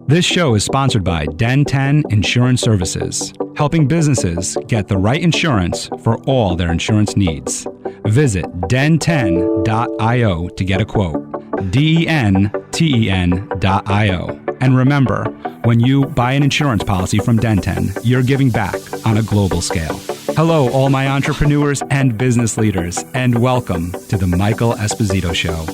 This show is sponsored by Den 10 Insurance Services, helping businesses get the right insurance for all their insurance needs. Visit den10.io to get a quote. DENTEN.io. And remember, when you buy an insurance policy from Den 10, you're giving back on a global scale. Hello, all my entrepreneurs and business leaders, and welcome to the Michael Esposito Show,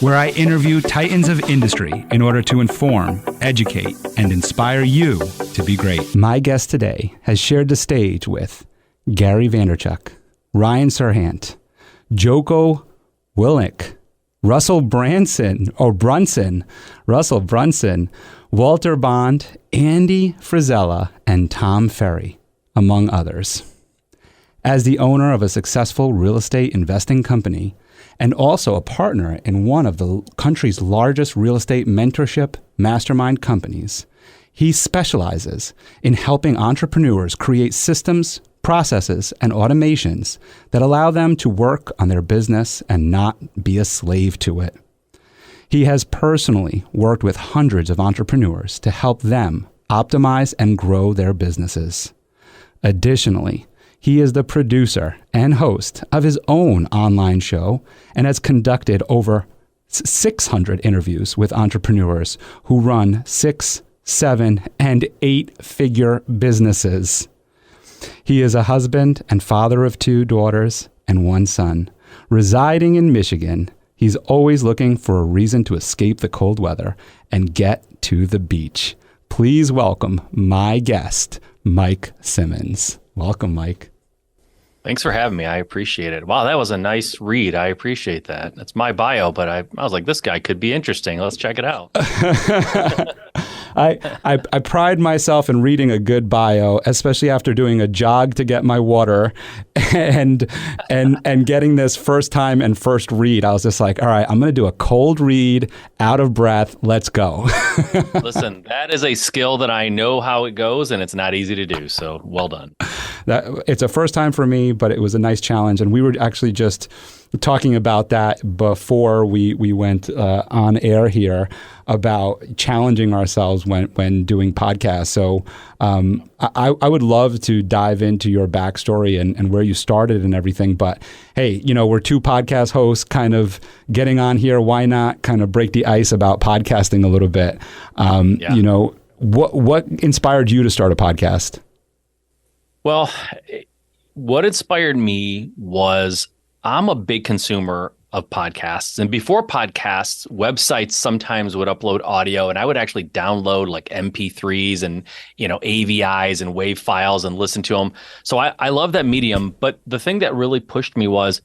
where I interview titans of industry in order to inform, educate, and inspire you to be great. My guest today has shared the stage with Gary Vaynerchuk, Ryan Serhant, Joko Willink, Russell Brunson, Walter Bond, Andy Frisella, and Tom Ferry, among others. As the owner of a successful real estate investing company and also a partner in one of the country's largest real estate mentorship mastermind companies, he specializes in helping entrepreneurs create systems, processes, and automations that allow them to work on their business and not be a slave to it. He has personally worked with hundreds of entrepreneurs to help them optimize and grow their businesses. Additionally, he is the producer and host of his own online show and has conducted over 600 interviews with entrepreneurs who run 6, 7, and 8-figure businesses. He is a husband and father of 2 daughters and 1 son. Residing in Michigan, he's always looking for a reason to escape the cold weather and get to the beach. Please welcome my guest, Mike Simmons. Welcome, Mike. Thanks for having me. I appreciate it. Wow, that was a nice read. I appreciate that. That's my bio, but I was like, this guy could be interesting. Let's check it out. I pride myself in reading a good bio, especially after doing a jog to get my water and getting this first time and first read. I was just like, all right, I'm going to do a cold read, out of breath. Let's go. Listen, that is a skill that I know how it goes, and it's not easy to do. So well done. It's a first time for me, but it was a nice challenge. And we were actually just talking about that before we went on air here about challenging ourselves when doing podcasts. So I would love to dive into your backstory and where you started and everything. But hey, we're 2 podcast hosts kind of getting on here. Why not kind of break the ice about podcasting a little bit? What inspired you to start a podcast? Well, what inspired me was I'm a big consumer of podcasts. And before podcasts, websites sometimes would upload audio, and I would actually download like MP3s and, AVIs and WAV files and listen to them. So I love that medium. But the thing that really pushed me was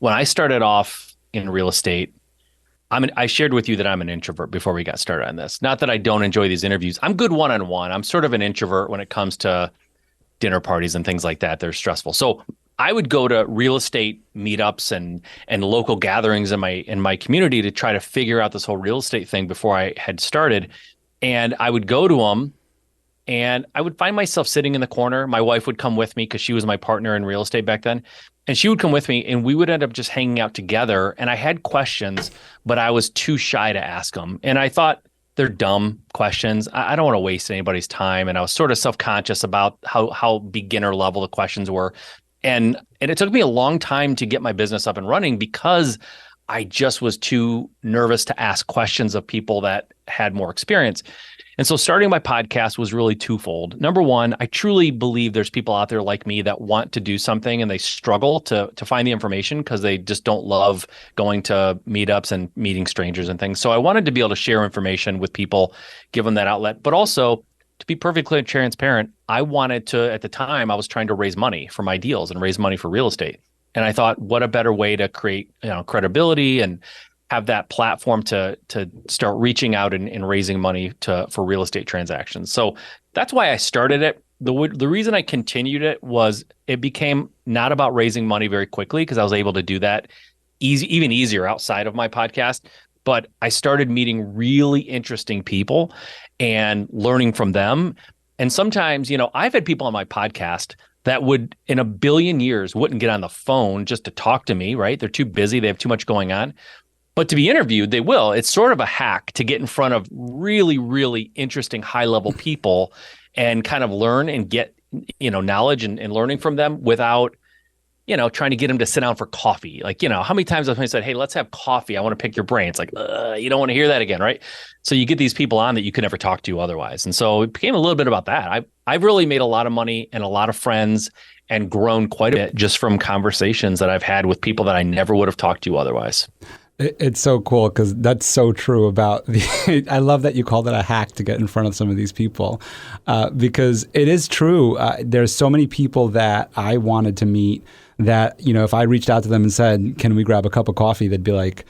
when I started off in real estate, I shared with you that I'm an introvert before we got started on this. Not that I don't enjoy these interviews. I'm good one-on-one. I'm sort of an introvert when it comes to dinner parties and things like that. They're stressful. So I would go to real estate meetups and local gatherings in my community to try to figure out this whole real estate thing before I had started. And I would go to them and I would find myself sitting in the corner. My wife would come with me because she was my partner in real estate back then. And she would come with me and we would end up just hanging out together. And I had questions, but I was too shy to ask them. And I thought, they're dumb questions. I don't want to waste anybody's time. And I was sort of self-conscious about how beginner level the questions were. And it took me a long time to get my business up and running because I just was too nervous to ask questions of people that had more experience. And so starting my podcast was really twofold. Number one, I truly believe there's people out there like me that want to do something and they struggle to find the information because they just don't love going to meetups and meeting strangers and things. So I wanted to be able to share information with people, give them that outlet. But also, to be perfectly transparent, I wanted to, at the time, I was trying to raise money for my deals and raise money for real estate. And I thought, what a better way to create credibility and have that platform to start reaching out and raising money for real estate transactions. So that's why I started it. The reason I continued it was it became not about raising money very quickly because I was able to do that even easier outside of my podcast. But I started meeting really interesting people and learning from them. And sometimes, I've had people on my podcast that would, in a billion years, wouldn't get on the phone just to talk to me, right? They're too busy. They have too much going on. But to be interviewed, they will. It's sort of a hack to get in front of really, really interesting high level people and kind of learn and get, knowledge and learning from them without, trying to get them to sit down for coffee. Like, how many times have I said, hey, let's have coffee. I want to pick your brain. It's like, you don't want to hear that again, right? So you get these people on that you could never talk to otherwise. And so it became a little bit about that. I've really made a lot of money and a lot of friends and grown quite a bit just from conversations that I've had with people that I never would have talked to otherwise. It's so cool because that's so true about I love that you called it a hack to get in front of some of these people because it is true. There's so many people that I wanted to meet that, if I reached out to them and said, can we grab a cup of coffee? They'd be like,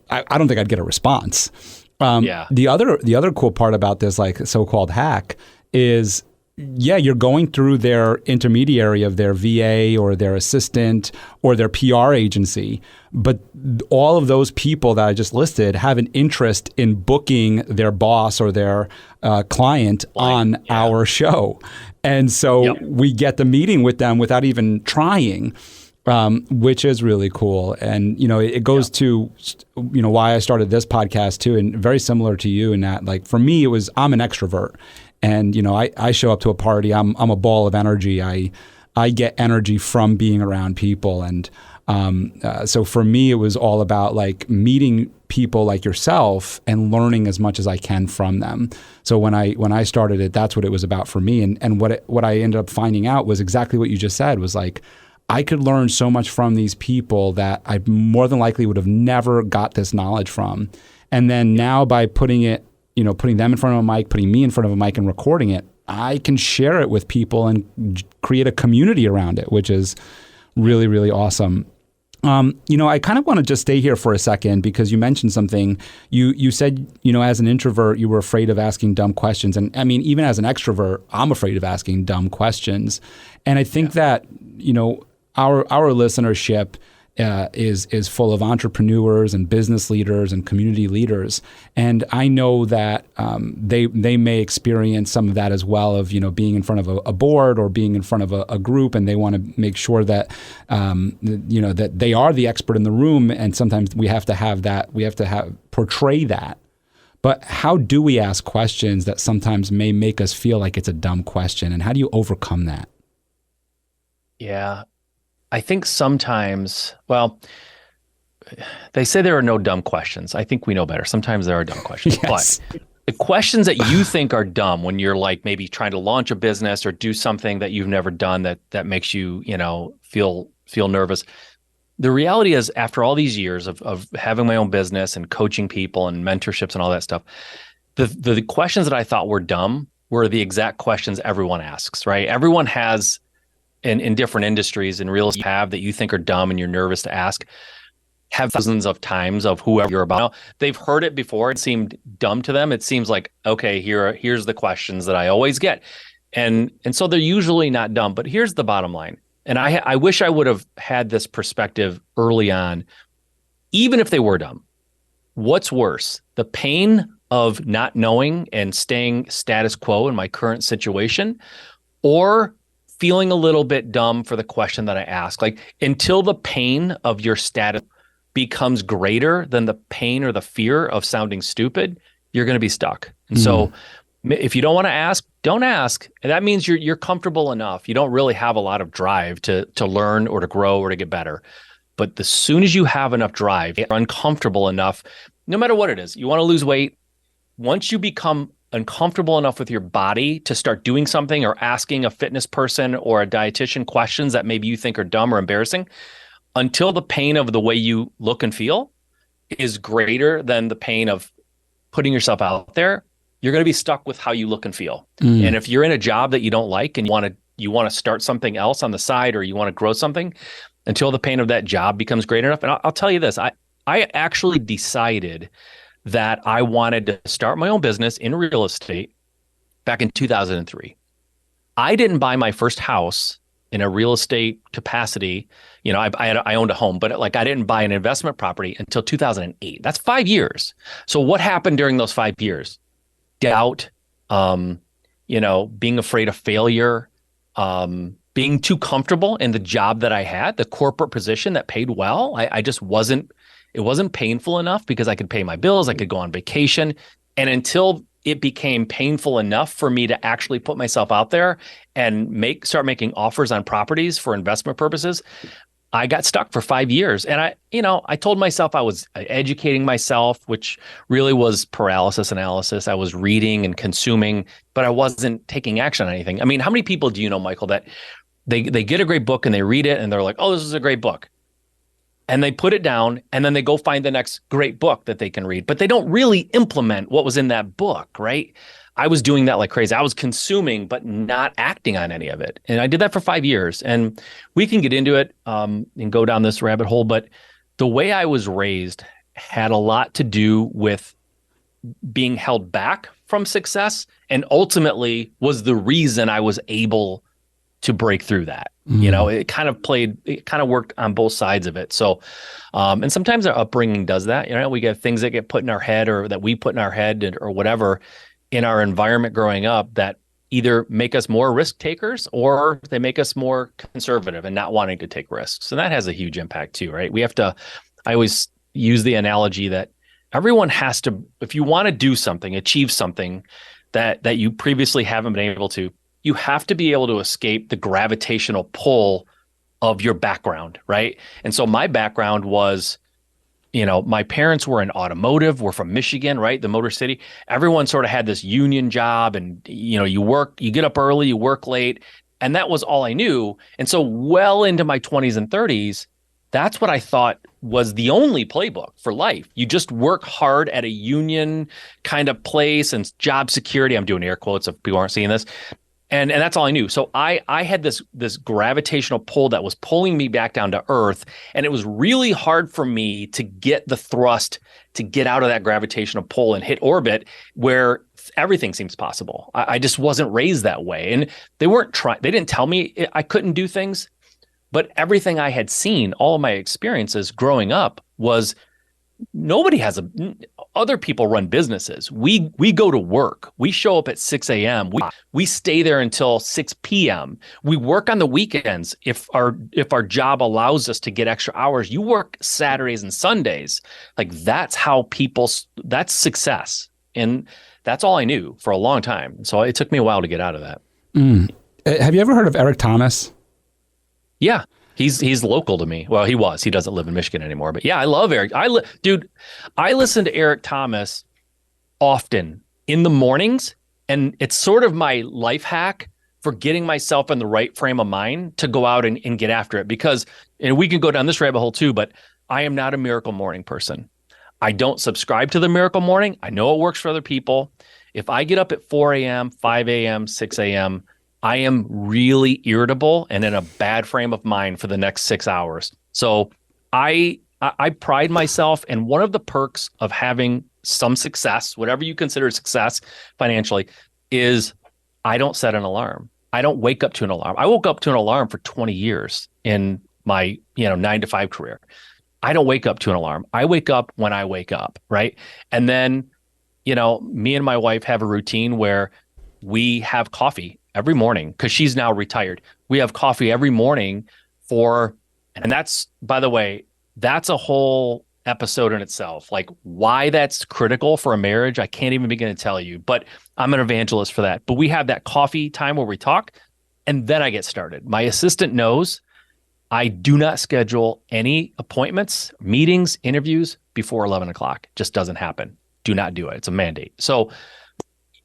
I don't think I'd get a response. The other cool part about this like so-called hack is you're going through their intermediary of their VA or their assistant or their PR agency. But all of those people that I just listed have an interest in booking their boss or their client on our show. And so we get the meeting with them without even trying, which is really cool. And, it goes to, why I started this podcast too. And very similar to you in that, like, for me, I'm an extrovert. And, I show up to a party, I'm a ball of energy. I get energy from being around people. And so for me, it was all about like meeting people like yourself and learning as much as I can from them. So when I started it, that's what it was about for me. And what I ended up finding out was exactly what you just said, was like, I could learn so much from these people that I more than likely would have never got this knowledge from. And then now by putting them in front of a mic, putting me in front of a mic and recording it, I can share it with people and create a community around it, which is really, really awesome. I kind of want to just stay here for a second because you mentioned something. You said, as an introvert, you were afraid of asking dumb questions. And I mean, even as an extrovert, I'm afraid of asking dumb questions. And I think that, our listenership is full of entrepreneurs and business leaders and community leaders. And I know that they may experience some of that as well of, being in front of a board or being in front of a group, and they want to make sure that, that they are the expert in the room. And sometimes we have to portray that. But how do we ask questions that sometimes may make us feel like it's a dumb question? And how do you overcome that? Yeah. I think sometimes, they say there are no dumb questions. I think we know better. Sometimes there are dumb questions. Yes. But the questions that you think are dumb when you're like maybe trying to launch a business or do something that you've never done that makes you, feel nervous. The reality is, after all these years of having my own business and coaching people and mentorships and all that stuff, the questions that I thought were dumb were the exact questions everyone asks, right? Everyone has in different industries and real estate have that you think are dumb and you're nervous to ask, have thousands of times of whoever you're about. They've heard it before. It seemed dumb to them. It seems like, okay, here's the questions that I always get. And so they're usually not dumb, but here's the bottom line. And I wish I would have had this perspective early on, even if they were dumb. What's worse, the pain of not knowing and staying status quo in my current situation, or feeling a little bit dumb for the question that I ask? Like, until the pain of your status becomes greater than the pain or the fear of sounding stupid, you're going to be stuck. And so if you don't want to ask, don't ask. And that means you're comfortable enough. You don't really have a lot of drive to learn or to grow or to get better. But as soon as you have enough drive, you're uncomfortable enough, no matter what it is, you want to lose weight. Once you become uncomfortable enough with your body to start doing something or asking a fitness person or a dietitian questions that maybe you think are dumb or embarrassing, until the pain of the way you look and feel is greater than the pain of putting yourself out there, you're going to be stuck with how you look and feel. And if you're in a job that you don't like and you want to start something else on the side, or you want to grow something, until the pain of that job becomes great enough. And I'll tell you this, I actually decided that I wanted to start my own business in real estate back in 2003. I didn't buy my first house in a real estate capacity. I owned a home, but I didn't buy an investment property until 2008. That's 5 years. So what happened during those 5 years? Doubt, being afraid of failure, being too comfortable in the job that I had, the corporate position that paid well. I just wasn't It wasn't painful enough because I could pay my bills, I could go on vacation. And until it became painful enough for me to actually put myself out there and start making offers on properties for investment purposes, I got stuck for 5 years. And I told myself I was educating myself, which really was paralysis analysis. I was reading and consuming, but I wasn't taking action on anything. I mean, how many people do you know, Michael, that they get a great book and they read it and they're like, oh, this is a great book. And they put it down and then they go find the next great book that they can read, but they don't really implement what was in that book, right? I was doing that like crazy. I was consuming, but not acting on any of it. And I did that for 5 years. And we can get into it and go down this rabbit hole. But the way I was raised had a lot to do with being held back from success, and ultimately was the reason I was able to break through that. It kind of worked on both sides of it. So, and sometimes our upbringing does that. We get things that get put in our head or that we put in our head or whatever in our environment growing up that either make us more risk takers or they make us more conservative and not wanting to take risks. And that has a huge impact too, right? I always use the analogy that everyone has to, if you want to do something, achieve something that you previously haven't been able to, you have to be able to escape the gravitational pull of your background, right? And so my background was, my parents were in automotive. We're from Michigan, right? The Motor City. Everyone sort of had this union job and, you get up early, you work late. And that was all I knew. And so well into my 20s and 30s, that's what I thought was the only playbook for life. You just work hard at a union kind of place and job security. I'm doing air quotes if people aren't seeing this. And that's all I knew. So I had this gravitational pull that was pulling me back down to earth. And it was really hard for me to get the thrust to get out of that gravitational pull and hit orbit where everything seems possible. I just wasn't raised that way. And they didn't tell me I couldn't do things, but everything I had seen, all of my experiences growing up was other people run businesses. We go to work. We show up at 6 a.m. We stay there until 6 p.m. We work on the weekends. If our job allows us to get extra hours, you work Saturdays and Sundays. Like that's success. And that's all I knew for a long time. So it took me a while to get out of that. Have you ever heard of Eric Thomas? Yeah. He's local to me. Well, he was. He doesn't live in Michigan anymore. But yeah, I love Eric. I listen to Eric Thomas often in the mornings, and it's sort of my life hack for getting myself in the right frame of mind to go out and get after it. Because, and we can go down this rabbit hole too, but I am not a miracle morning person. I don't subscribe to the miracle morning. I know it works for other people. If I get up at 4 a.m., 5 a.m., 6 a.m., I am really irritable and in a bad frame of mind for the next 6 hours. So I pride myself, and one of the perks of having some success, whatever you consider success financially, is I don't set an alarm. I don't wake up to an alarm. I woke up to an alarm for 20 years in my 9-to-5 career. I don't wake up to an alarm. I wake up when I wake up, right? And then, me and my wife have a routine where we have coffee every morning because she's now retired. We have coffee every morning and that's, by the way, that's a whole episode in itself. Like why that's critical for a marriage, I can't even begin to tell you, but I'm an evangelist for that. But we have that coffee time where we talk, and then I get started. My assistant knows I do not schedule any appointments, meetings, interviews before 11 o'clock. Just doesn't happen. Do not do it. It's a mandate. So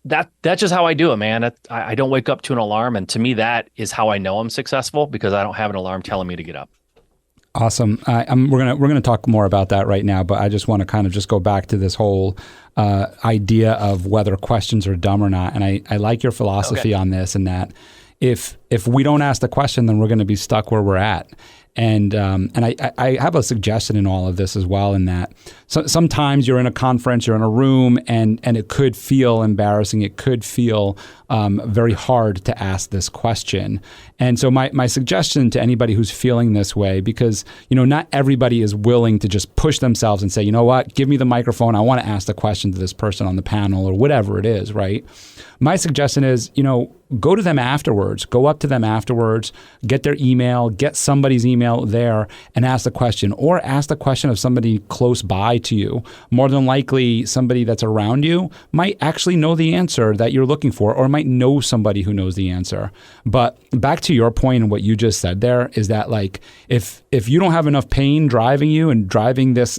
that's just how I do it, man. I don't wake up to an alarm. And to me, that is how I know I'm successful, because I don't have an alarm telling me to get up. Awesome. We're gonna talk more about that right now, but I just want to kind of just go back to this whole idea of whether questions are dumb or not. And I like your philosophy on this, and that if we don't ask the question, then we're going to be stuck where we're at. And I have a suggestion in all of this as well, in that sometimes you're in a conference, you're in a room, and it could feel embarrassing. It could feel very hard to ask this question. And so my suggestion to anybody who's feeling this way, because not everybody is willing to just push themselves and say, you know what, give me the microphone. I want to ask the question to this person on the panel or whatever it is, right? My suggestion is, go to them afterwards. Go up to them afterwards, get their email, get somebody's email out there and ask the question, or ask the question of somebody close by to you. More than likely, somebody that's around you might actually know the answer that you're looking for, or might know somebody who knows the answer. But back to your point and what you just said there is that, like, if you don't have enough pain driving you and driving this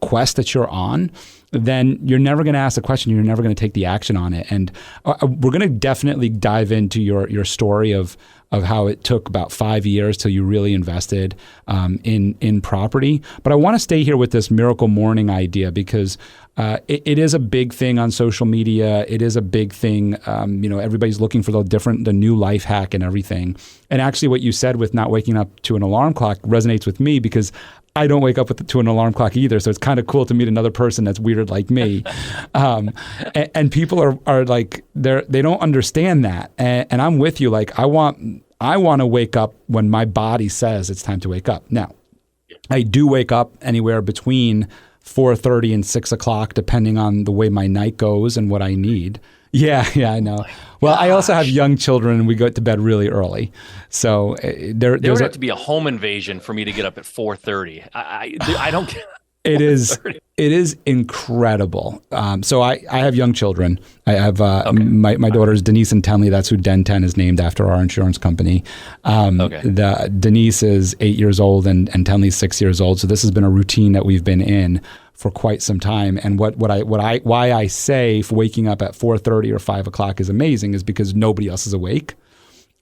quest that you're on, then you're never going to ask the question. You're never going to take the action on it. And we're going to definitely dive into your story of how it took about 5 years till you really invested in property. But I want to stay here with this miracle morning idea, because it is a big thing on social media. It is a big thing. Everybody's looking for the new life hack and everything. And actually what you said with not waking up to an alarm clock resonates with me, because I don't wake up to an alarm clock either. So it's kind of cool to meet another person that's weird like me. And people are like, they don't understand that. And I'm with you. Like, I want to wake up when my body says it's time to wake up. Now, I do wake up anywhere between 4:30 and 6 o'clock, depending on the way my night goes and what I need. Yeah, I know. Well, I also have young children, and we go to bed really early. So there would have to be a home invasion for me to get up at 4:30. I don't get it is incredible. So I have young children. I have my daughters, Denise and Tenley. That's who Den 10 is named after, our insurance company. Denise is 8 years old and Tenley's 6 years old. So this has been a routine that we've been in for quite some time. And why I say waking up at 4:30 or 5 o'clock is amazing is because nobody else is awake,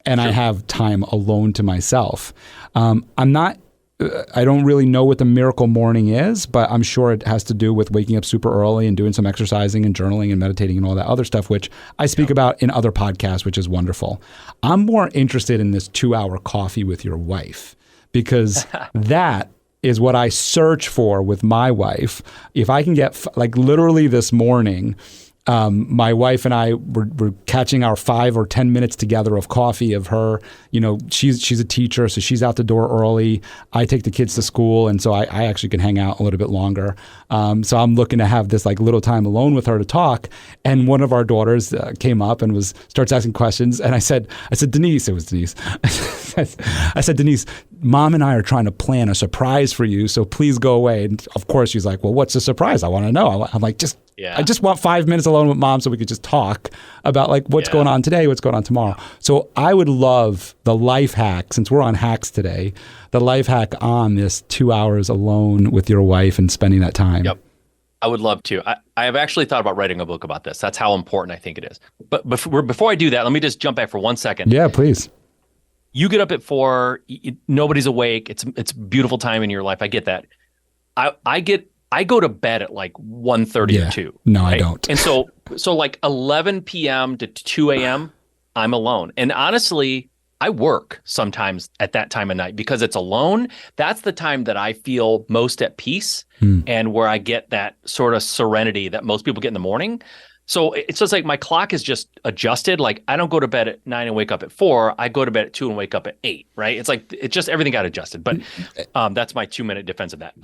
and I have time alone to myself. I don't really know what the miracle morning is, but I'm sure it has to do with waking up super early and doing some exercising and journaling and meditating and all that other stuff, which I speak about in other podcasts, which is wonderful. I'm more interested in this 2-hour coffee with your wife, because that is what I search for with my wife. If I can get, like, literally this morning, my wife and I were catching our 5 or 10 minutes together of coffee of her. She's a teacher, so she's out the door early. I take the kids to school, and so I actually can hang out a little bit longer. So I'm looking to have this, like, little time alone with her to talk. And one of our daughters came up and starts asking questions. And I said, Denise, it was Denise. I said, Denise, Mom and I are trying to plan a surprise for you, so please go away. And of course, she's like, well, what's the surprise? I want to know. I'm like, I just want 5 minutes alone with Mom so we could just talk about, like, what's going on today, what's going on tomorrow. So I would love the life hack, since we're on hacks today, the life hack on this 2 hours alone with your wife and spending that time. Yep. I would love to. I have actually thought about writing a book about this. That's how important I think it is. But before I do that, let me just jump back for 1 second. Yeah, please. You get up at 4, nobody's awake. It's a beautiful time in your life. I get that. I go to bed at like 1:30 or 2. No, right? I don't. And so like 11 p.m. to 2 a.m., I'm alone. And honestly, I work sometimes at that time of night because it's alone. That's the time that I feel most at peace and where I get that sort of serenity that most people get in the morning. So it's just like my clock is just adjusted. Like, I don't go to bed at 9 and wake up at 4. I go to bed at 2 and wake up at 8, right? It's like, it just, everything got adjusted. But that's my 2-minute defense of that.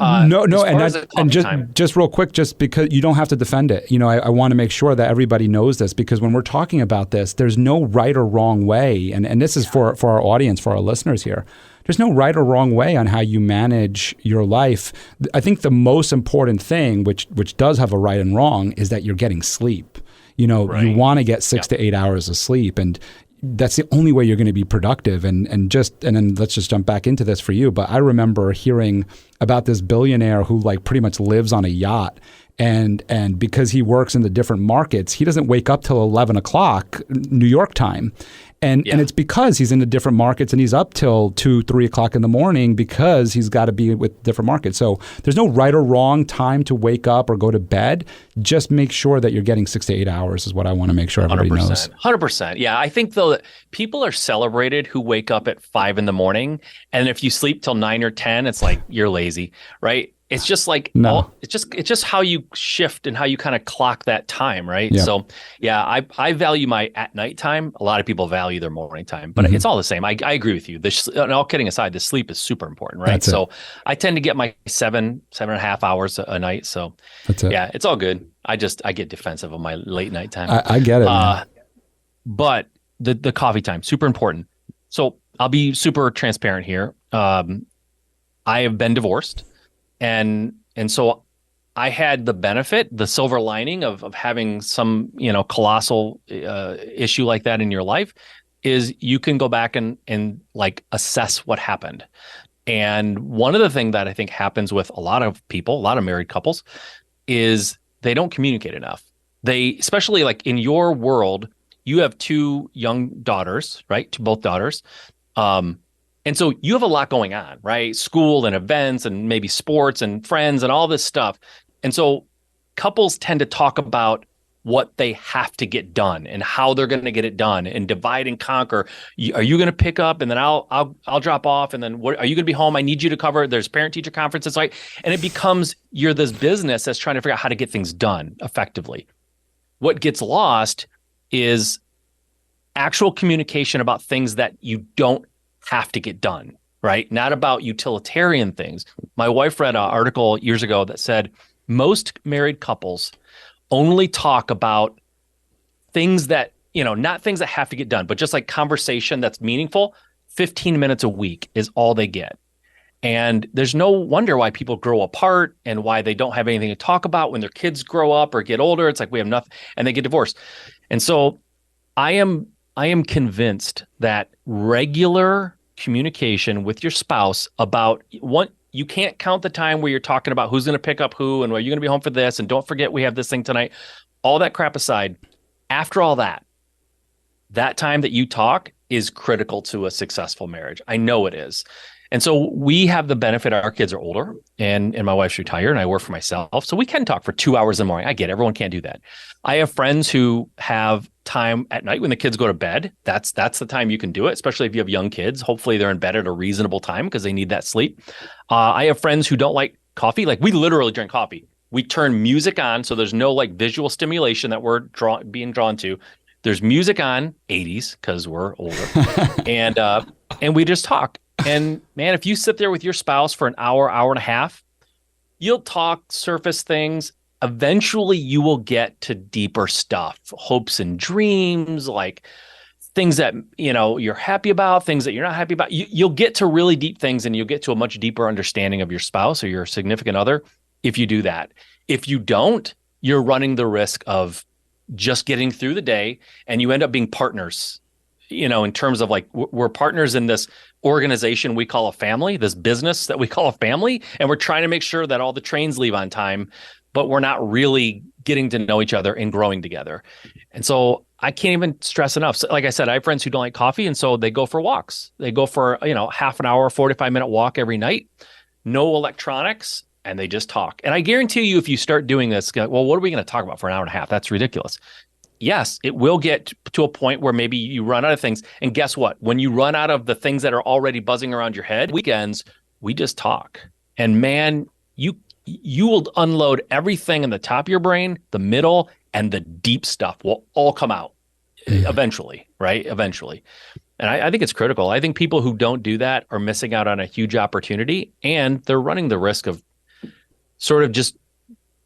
Just real quick, just because you don't have to defend it. I want to make sure that everybody knows this, because when we're talking about this, there's no right or wrong way. And this is for our audience, for our listeners here. There's no right or wrong way on how you manage your life. I think the most important thing, which does have a right and wrong, is that you're getting sleep. You want to get 6 to 8 hours of sleep, and that's the only way you're going to be productive. And then let's just jump back into this for you. But I remember hearing about this billionaire who, like, pretty much lives on a yacht. And because he works in the different markets, he doesn't wake up till 11 o'clock New York time. And it's because he's in the different markets, and he's up till 2, 3 o'clock in the morning because he's got to be with different markets. So there's no right or wrong time to wake up or go to bed. Just make sure that you're getting 6 to 8 hours is what I want to make sure everybody knows. 100%. Yeah. I think, though, that people are celebrated who wake up at 5 in the morning. And if you sleep till 9 or 10, it's like, you're lazy, right? It's just like, it's just how you shift and how you kind of clock that time, right? Yep. So yeah, I value my at night time. A lot of people value their morning time, but it's all the same. I agree with you. And all kidding aside, the sleep is super important, right? So I tend to get my 7.5 hours a night. So yeah, it's all good. I get defensive on my late night time. I get it. But the coffee time, super important. So I'll be super transparent here. I have been divorced, and so I had the benefit, the silver lining of having some, colossal issue like that in your life is you can go back and like assess what happened. And one of the things that I think happens with a lot of people, a lot of married couples, is they don't communicate enough. They, especially like in your world, you have two young daughters, right? Both daughters. And so you have a lot going on, right? School and events and maybe sports and friends and all this stuff. And so couples tend to talk about what they have to get done and how they're going to get it done and divide and conquer. Are you going to pick up and then I'll drop off, and then what are you going to be home? I need you to cover. There's parent teacher conferences, right? And it becomes you're this business that's trying to figure out how to get things done effectively. What gets lost is actual communication about things that you don't have to get done, right? Not about utilitarian things. My wife read an article years ago that said most married couples only talk about things that, not things that have to get done, but just like conversation that's meaningful. 15 minutes a week is all they get. And there's no wonder why people grow apart and why they don't have anything to talk about when their kids grow up or get older. It's like we have nothing, and they get divorced. And so I am convinced that regular communication with your spouse about what you can't count the time where you're talking about who's going to pick up who and are you going to be home for this, and don't forget we have this thing tonight. All that crap aside, after all that time that you talk is critical to a successful marriage. I know it is. And so we have the benefit, our kids are older and my wife's retired and I work for myself. So we can talk for 2 hours in the morning. I get it. Everyone can't do that. I have friends who have time at night when the kids go to bed. That's the time you can do it, especially if you have young kids. Hopefully they're in bed at a reasonable time because they need that sleep. I have friends who don't like coffee. Like we literally drink coffee. We turn music on. So there's no like visual stimulation that we're being drawn to. There's music on 80s because we're older and we just talk. And man, if you sit there with your spouse for an hour, hour and a half, you'll talk surface things. Eventually you will get to deeper stuff, hopes and dreams, like things that, you're happy about, things that you're not happy about. You'll get to really deep things and you'll get to a much deeper understanding of your spouse or your significant other if you do that. If you don't, you're running the risk of just getting through the day and you end up being partners, in terms of like we're partners in this organization we call a family, this business that we call a family, and we're trying to make sure that all the trains leave on time, but we're not really getting to know each other and growing together. And so I can't even stress enough. So, like I said, I have friends who don't like coffee, and so they go for walks. They go for, half an hour, 45-minute walk every night, no electronics, and they just talk. And I guarantee you, if you start doing this, well, what are we going to talk about for an hour and a half? That's ridiculous. Yes, it will get to a point where maybe you run out of things. And guess what? When you run out of the things that are already buzzing around your head, weekends, we just talk. And man, you will unload everything in the top of your brain, the middle, and the deep stuff will all come out eventually, right? Eventually. And I think it's critical. I think people who don't do that are missing out on a huge opportunity, and they're running the risk of sort of just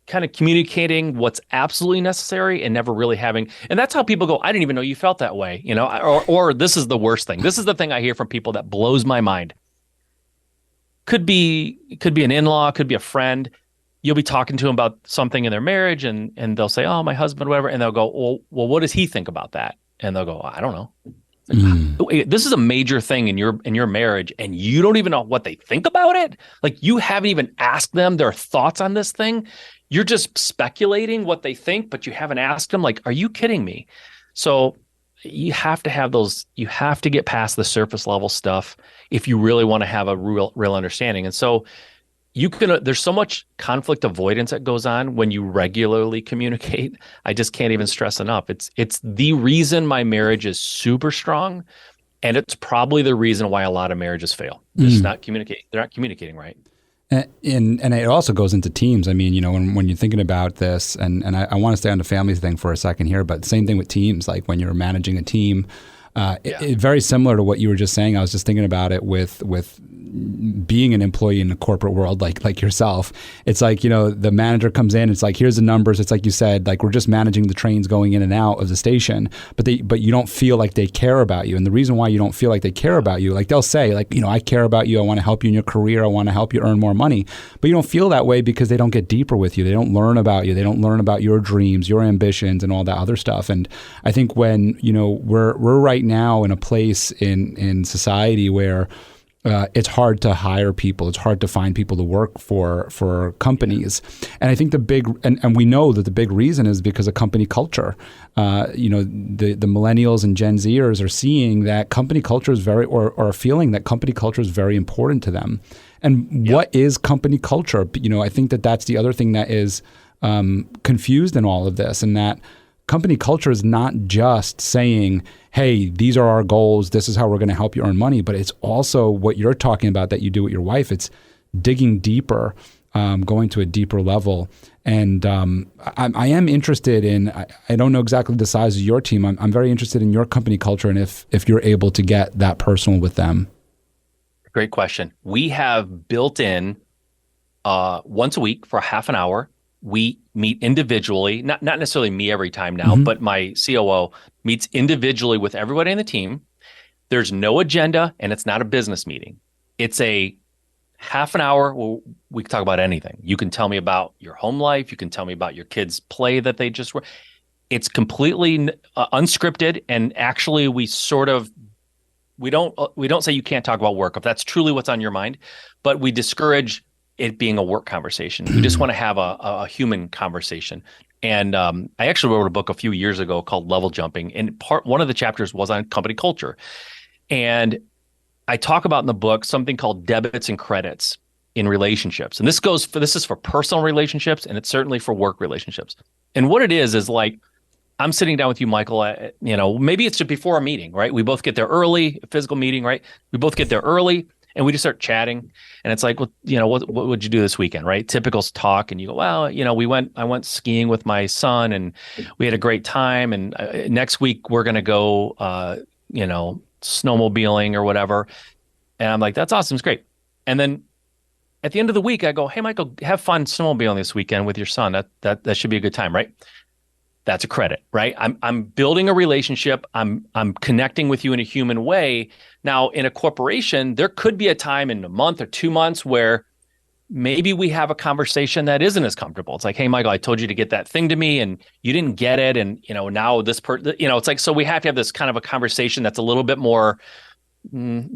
kind of communicating what's absolutely necessary and never really having. And that's how people go, I didn't even know you felt that way, or this is the worst thing. This is the thing I hear from people that blows my mind. Could be an in-law, could be a friend. You'll be talking to them about something in their marriage and they'll say, oh, my husband, whatever. And they'll go, well, what does he think about that? And they'll go, I don't know. This is a major thing in your marriage and you don't even know what they think about it. Like you haven't even asked them their thoughts on this thing. You're just speculating what they think, but you haven't asked them, like, are you kidding me? So you have to have those, you have to get past the surface level stuff if you really want to have a real understanding. And so there's so much conflict avoidance that goes on when you regularly communicate. I just can't even stress enough. It's the reason my marriage is super strong. And it's probably the reason why a lot of marriages fail. They're just not communicating. They're not communicating right. And it also goes into teams. I mean, when you're thinking about this, and I want to stay on the family thing for a second here, but same thing with teams. Like when you're managing a team, Very similar to what you were just saying. I was just thinking about it with being an employee in the corporate world, like yourself. It's like, the manager comes in, it's like, here's the numbers. It's like you said, like, we're just managing the trains going in and out of the station, but you don't feel like they care about you. And the reason why you don't feel like they care about you, like they'll say, like, I care about you. I want to help you in your career. I want to help you earn more money. But you don't feel that way because they don't get deeper with you. They don't learn about you. They don't learn about your dreams, your ambitions, and all that other stuff. And I think when, we're right now in a place in society where it's hard to hire people. It's hard to find people to work for companies. And I think and we know that the big reason is because of company culture. The millennials and Gen Zers are seeing that company culture is or feeling that company culture is very important to them. And what is company culture? I think that's the other thing that is confused in all of this, and that company culture is not just saying, hey, these are our goals, this is how we're going to help you earn money, but it's also what you're talking about that you do with your wife. It's digging deeper, going to a deeper level. And I am interested in, I don't know exactly the size of your team. I'm very interested in your company culture and if you're able to get that personal with them. Great question. We have built in once a week for half an hour. We meet individually, not necessarily me every time now, but my COO meets individually with everybody on the team. There's no agenda, and it's not a business meeting. It's a half an hour where we can talk about anything. You can tell me about your home life. You can tell me about your kids' play that they just were. It's completely unscripted, and actually we don't say you can't talk about work if that's truly what's on your mind, but we discourage it being a work conversation. We just want to have a human conversation. And I actually wrote a book a few years ago called Level Jumping. And one of the chapters was on company culture. And I talk about in the book something called debits and credits in relationships. And this is for personal relationships, and it's certainly for work relationships. And what it is like, I'm sitting down with you, Michael, maybe it's just before a meeting, right? We both get there early, a physical meeting, right? We both get there early. And we just start chatting, and it's like, well, what would you do this weekend, right? Typical talk, and you go, well, I went skiing with my son, and we had a great time. And next week we're gonna go, snowmobiling or whatever. And I'm like, that's awesome, it's great. And then at the end of the week, I go, hey, Michael, have fun snowmobiling this weekend with your son. That should be a good time, right? That's a credit, right? I'm building a relationship. I'm connecting with you in a human way. Now, in a corporation, there could be a time in a month or 2 months where maybe we have a conversation that isn't as comfortable. It's like, hey, Michael, I told you to get that thing to me and you didn't get it. And, now this it's like, so we have to have this kind of a conversation that's a little bit more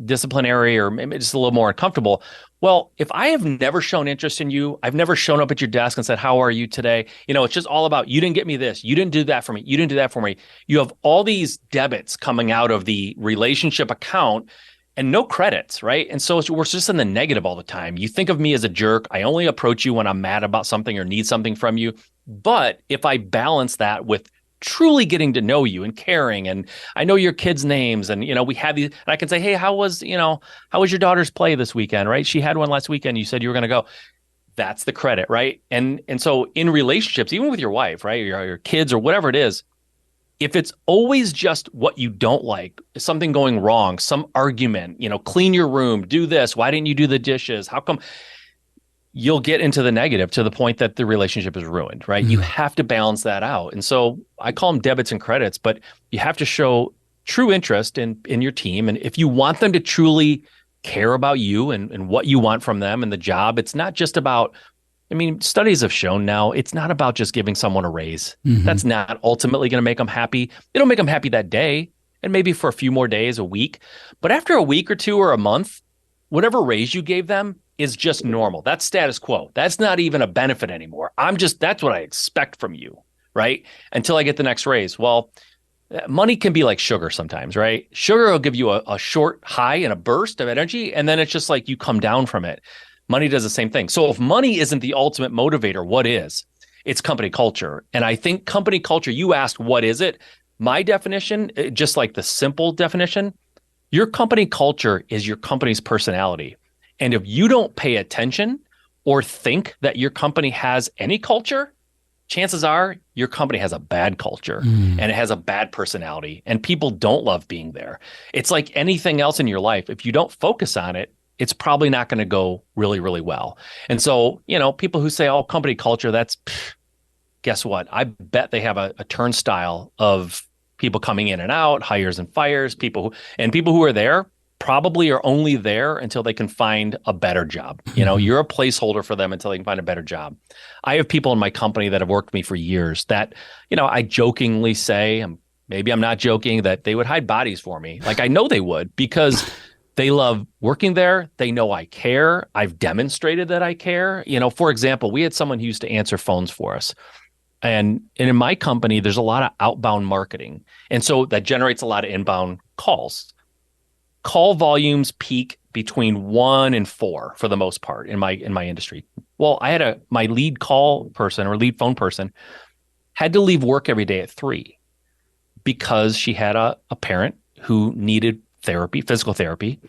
disciplinary or maybe just a little more uncomfortable. Well, if I have never shown interest in you, I've never shown up at your desk and said, how are you today? It's just all about, you didn't get me this. You didn't do that for me. You didn't do that for me. You have all these debits coming out of the relationship account and no credits, right? And so we're just in the negative all the time. You think of me as a jerk. I only approach you when I'm mad about something or need something from you. But if I balance that with truly getting to know you and caring, and I know your kids' names, and we have these, and I can say, hey, how was your daughter's play this weekend, right? She had one last weekend. You said you were going to go. That's the credit, right? And so in relationships, even with your wife, right, your kids or whatever it is, if it's always just what you don't like, something going wrong, some argument, clean your room, do this, why didn't you do the dishes? How come? You'll get into the negative to the point that the relationship is ruined, right? Mm-hmm. You have to balance that out. And so I call them debits and credits, but you have to show true interest in your team. And if you want them to truly care about you and what you want from them and the job, it's not just about, studies have shown now, it's not about just giving someone a raise. Mm-hmm. That's not ultimately going to make them happy. It'll make them happy that day and maybe for a few more days, a week. But after a week or two or a month, whatever raise you gave them is just normal. That's status quo. That's not even a benefit anymore. That's what I expect from you, right? Until I get the next raise. Well, money can be like sugar sometimes, right? Sugar will give you a short high and a burst of energy, and then it's just like you come down from it. Money does the same thing. So if money isn't the ultimate motivator, what is? It's company culture. And I think company culture, you asked, what is it? My definition, just like the simple definition, your company culture is your company's personality. And if you don't pay attention or think that your company has any culture, chances are your company has a bad culture and it has a bad personality and people don't love being there. It's like anything else in your life. If you don't focus on it, it's probably not going to go really, really well. And so, people who say, oh, company culture, guess what? I bet they have a turnstile of people coming in and out, hires and fires, people who are there probably are only there until they can find a better job. You're a placeholder for them until they can find a better job. I have people in my company that have worked with me for years that, I jokingly say, maybe I'm not joking, that they would hide bodies for me. Like I know they would, because they love working there. They know I care. I've demonstrated that I care. For example, we had someone who used to answer phones for us. And in my company, there's a lot of outbound marketing. And so that generates a lot of inbound calls. Call volumes peak between 1 and 4 for the most part in my industry. Well, I had my lead call person or lead phone person had to leave work every day at 3 because she had a parent who needed therapy, physical therapy.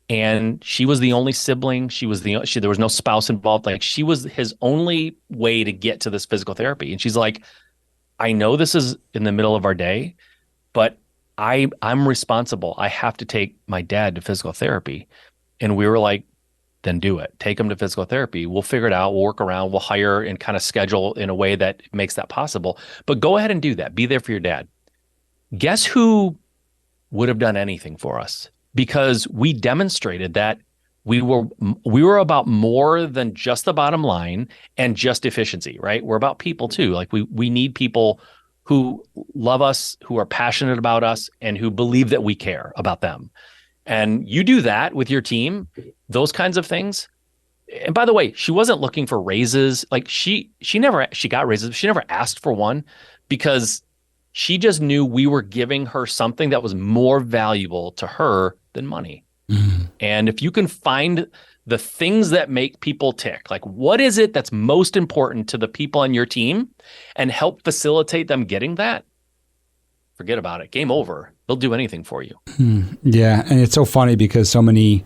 And she was the only sibling. There was no spouse involved. Like she was his only way to get to this physical therapy. And she's like, I know this is in the middle of our day, but I'm responsible. I have to take my dad to physical therapy. And we were like, then do it. Take him to physical therapy. We'll figure it out. We'll work around. We'll hire and kind of schedule in a way that makes that possible. But go ahead and do that. Be there for your dad. Guess who would have done anything for us? Because we demonstrated that we were about more than just the bottom line and just efficiency, right? We're about people too. Like we need people who love us, who are passionate about us, and who believe that we care about them. And you do that with your team, those kinds of things. And by the way, she wasn't looking for raises. Like she got raises. She never asked for one because she just knew we were giving her something that was more valuable to her than money. And if you can find the things that make people tick, like what is it that's most important to the people on your team, and help facilitate them getting that, forget about it. Game over. They'll do anything for you. Yeah. And it's so funny because so many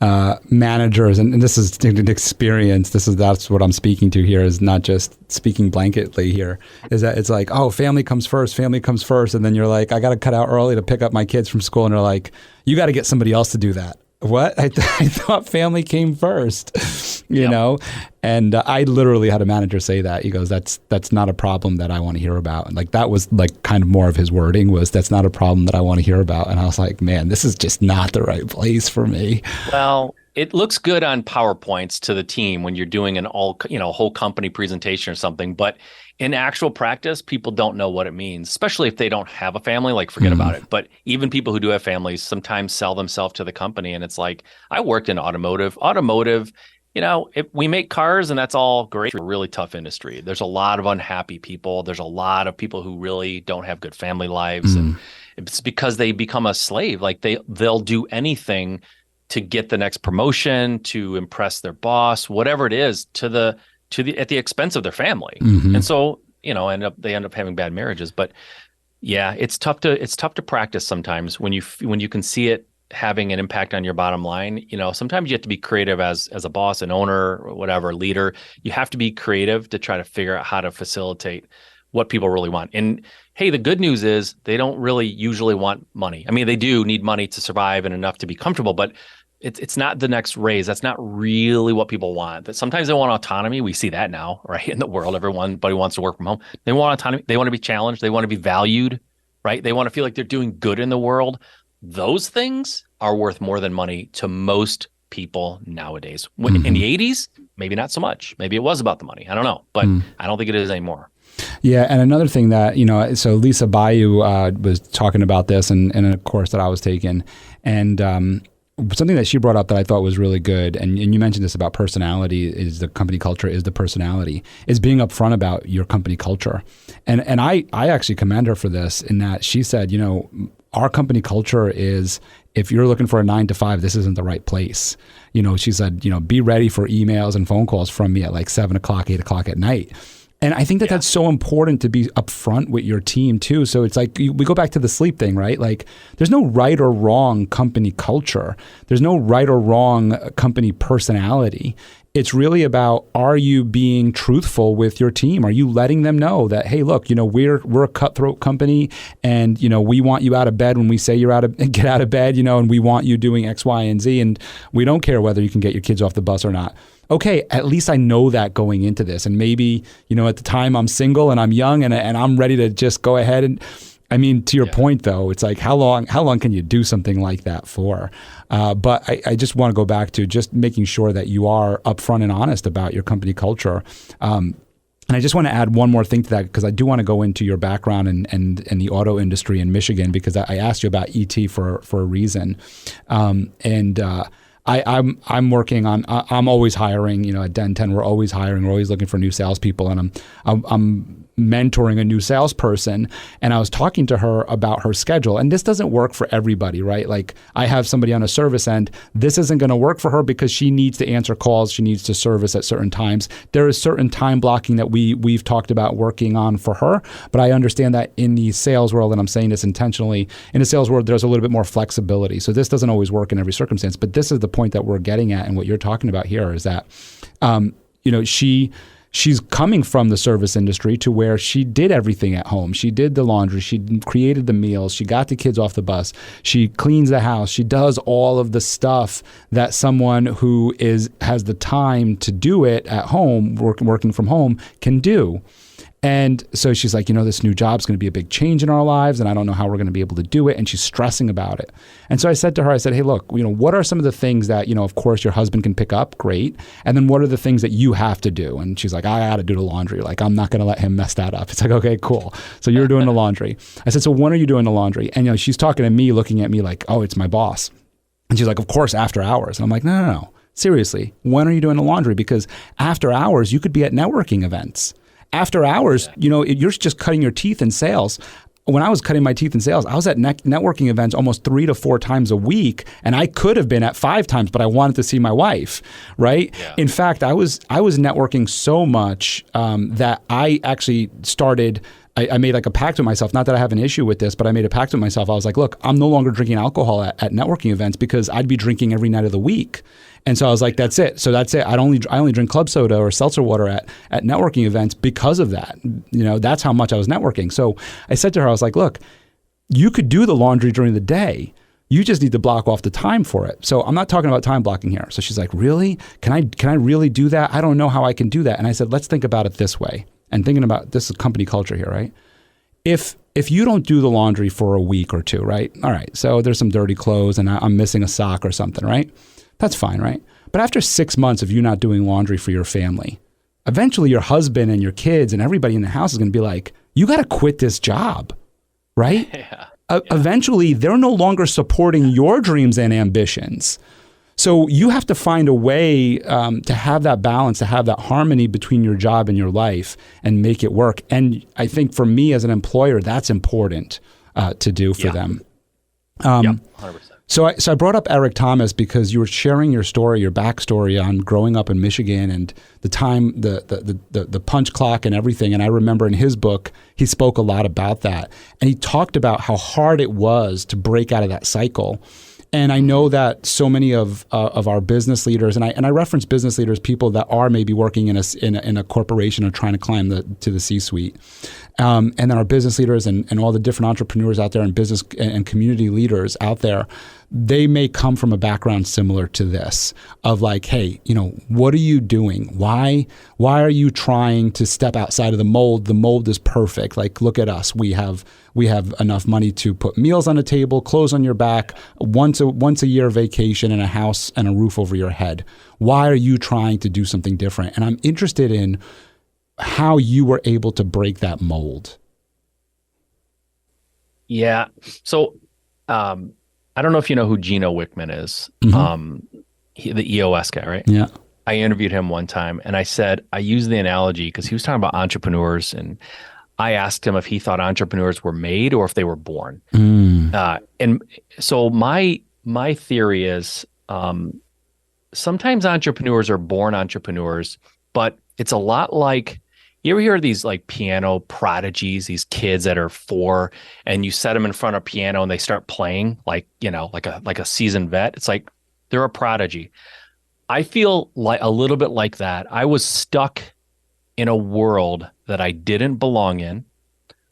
managers, and this is an experience, that's what I'm speaking to here, is not just speaking blanketly here, is that it's like, oh, family comes first. And then you're like, I got to cut out early to pick up my kids from school. And they're like, you got to get somebody else to do that. What? I thought family came first, you know? And I literally had a manager say that. He goes, that's not a problem that I want to hear about. And like, that was like kind of more of his wording was, that's not a problem that I want to hear about. And I was like, man, this is just not the right place for me. Well, it looks good on PowerPoints to the team when you're doing an whole company presentation or something, but in actual practice, people don't know what it means, especially if they don't have a family, like forget about it. But even people who do have families sometimes sell themselves to the company. And it's like, I worked in automotive, if we make cars and that's all great, it's a really tough industry. There's a lot of unhappy people. There's a lot of people who really don't have good family lives. And it's because they become a slave. Like they'll do anything to get the next promotion, to impress their boss, whatever it is, at the expense of their family. And so, they end up having bad marriages. But yeah, it's tough to practice sometimes when you can see it having an impact on your bottom line. Sometimes you have to be creative as a boss, an owner, or whatever, leader. You have to be creative to try to figure out how to facilitate what people really want. And hey, the good news is they don't really usually want money. I mean, they do need money to survive and enough to be comfortable, but it's not the next raise. That's not really what people want. That sometimes they want autonomy. We see that now, right? In the world, everybody wants to work from home. They want autonomy. They want to be challenged. They want to be valued, right? They want to feel like they're doing good in the world. Those things are worth more than money to most people nowadays. In the 80s, maybe not so much. Maybe it was about the money. I don't know, but I don't think it is anymore. Yeah, and another thing that, so Lisa Bayou was talking about this in a course that I was taking, and something that she brought up that I thought was really good, and you mentioned this about personality, is the company culture, is the personality, is being upfront about your company culture. And I actually commend her for this, in that she said, our company culture is, if you're looking for a 9 to 5, this isn't the right place. She said, be ready for emails and phone calls from me at like 7 o'clock, 8 o'clock at night. And I think that's so important to be upfront with your team too. So it's like, we go back to the sleep thing, right? Like there's no right or wrong company culture. There's no right or wrong company personality. It's really about, are you being truthful with your team? Are you letting them know that, hey, look, we're a cutthroat company, and we want you out of bed when we say get out of bed, and we want you doing X, Y, and Z, and we don't care whether you can get your kids off the bus or not. Okay, at least I know that going into this. And maybe, at the time I'm single and I'm young and I'm ready to just go ahead and, to your point though, it's like, how long can you do something like that for? But I just want to go back to just making sure that you are upfront and honest about your company culture. And I just want to add one more thing to that, because I do want to go into your background and the auto industry in Michigan, because I asked you about ET for a reason. I'm working on. I'm always hiring. At Den 10, we're always hiring. We're always looking for new salespeople, and I'm mentoring a new salesperson. And I was talking to her about her schedule, and this doesn't work for everybody, right? Like, I have somebody on a service end. This isn't going to work for her because she needs to answer calls. She needs to service at certain times. There is certain time blocking that we've talked about working on for her. But I understand that in the sales world, and I'm saying this intentionally, in the sales world, there's a little bit more flexibility. So this doesn't always work in every circumstance. But this is the point that we're getting at, and what you're talking about here is that, she's coming from the service industry to where she did everything at home. She did the laundry. She created the meals. She got the kids off the bus. She cleans the house. She does all of the stuff that someone who has the time to do it at home, working from home, can do. And so she's like, this new job's going to be a big change in our lives, and I don't know how we're going to be able to do it. And she's stressing about it. And so I said to her, hey, look, what are some of the things that, of course, your husband can pick up? Great. And then what are the things that you have to do? And she's like, I got to do the laundry. Like, I'm not going to let him mess that up. It's like, okay, cool. So you're doing the laundry. I said, so when are you doing the laundry? And, she's talking to me, looking at me like, oh, it's my boss. And she's like, of course, after hours. And I'm like, no. Seriously, when are you doing the laundry? Because after hours, you could be at networking events. After hours, you're just cutting your teeth in sales. When I was cutting my teeth in sales, I was at networking events almost 3 to 4 times a week, and I could have been at 5 times, but I wanted to see my wife, right? Yeah. In fact, I was networking so much that I actually started. I made like a pact with myself. Not that I have an issue with this, but I made a pact with myself. I was like, look, I'm no longer drinking alcohol at networking events, because I'd be drinking every night of the week. And so I was like, that's it. So that's it. I only drink club soda or seltzer water at networking events because of that. That's how much I was networking. So I said to her, I was like, look, you could do the laundry during the day. You just need to block off the time for it. So I'm not talking about time blocking here. So she's like, really? Can I really do that? I don't know how I can do that. And I said, let's think about it this way. And thinking about this is company culture here, right? If you don't do the laundry for a week or two, right? All right. So there's some dirty clothes and I'm missing a sock or something, right? That's fine, right? But after 6 months of you not doing laundry for your family, eventually your husband and your kids and everybody in the house is going to be like, you got to quit this job, right? Yeah. Eventually, they're no longer supporting your dreams and ambitions. So you have to find a way to have that balance, to have that harmony between your job and your life and make it work. And I think for me as an employer, that's important to do for them. 100%. So I brought up Eric Thomas because you were sharing your story, your backstory on growing up in Michigan and the time, the punch clock and everything. And I remember in his book, he spoke a lot about that. And he talked about how hard it was to break out of that cycle. And I know that so many of our business leaders, and I reference business leaders, people that are maybe working in a corporation or trying to climb to the C-suite, and then our business leaders and all the different entrepreneurs out there and business and community leaders out there, they may come from a background similar to this of like, hey, what are you doing? Why are you trying to step outside of the mold? The mold is perfect. Like, look at us. We have enough money to put meals on the table, clothes on your back, once a year vacation, and a house and a roof over your head. Why are you trying to do something different? And I'm interested in how you were able to break that mold. Yeah. So, I don't know if you know who Gino Wickman is, the EOS guy, right? Yeah. I interviewed him one time and I used the analogy because he was talking about entrepreneurs, and I asked him if he thought entrepreneurs were made or if they were born. And so my theory is sometimes entrepreneurs are born entrepreneurs, but it's a lot like, you ever hear these like piano prodigies, these kids that are 4 and you set them in front of a piano and they start playing like a seasoned vet. It's like they're a prodigy. I feel like a little bit like that. I was stuck in a world that I didn't belong in.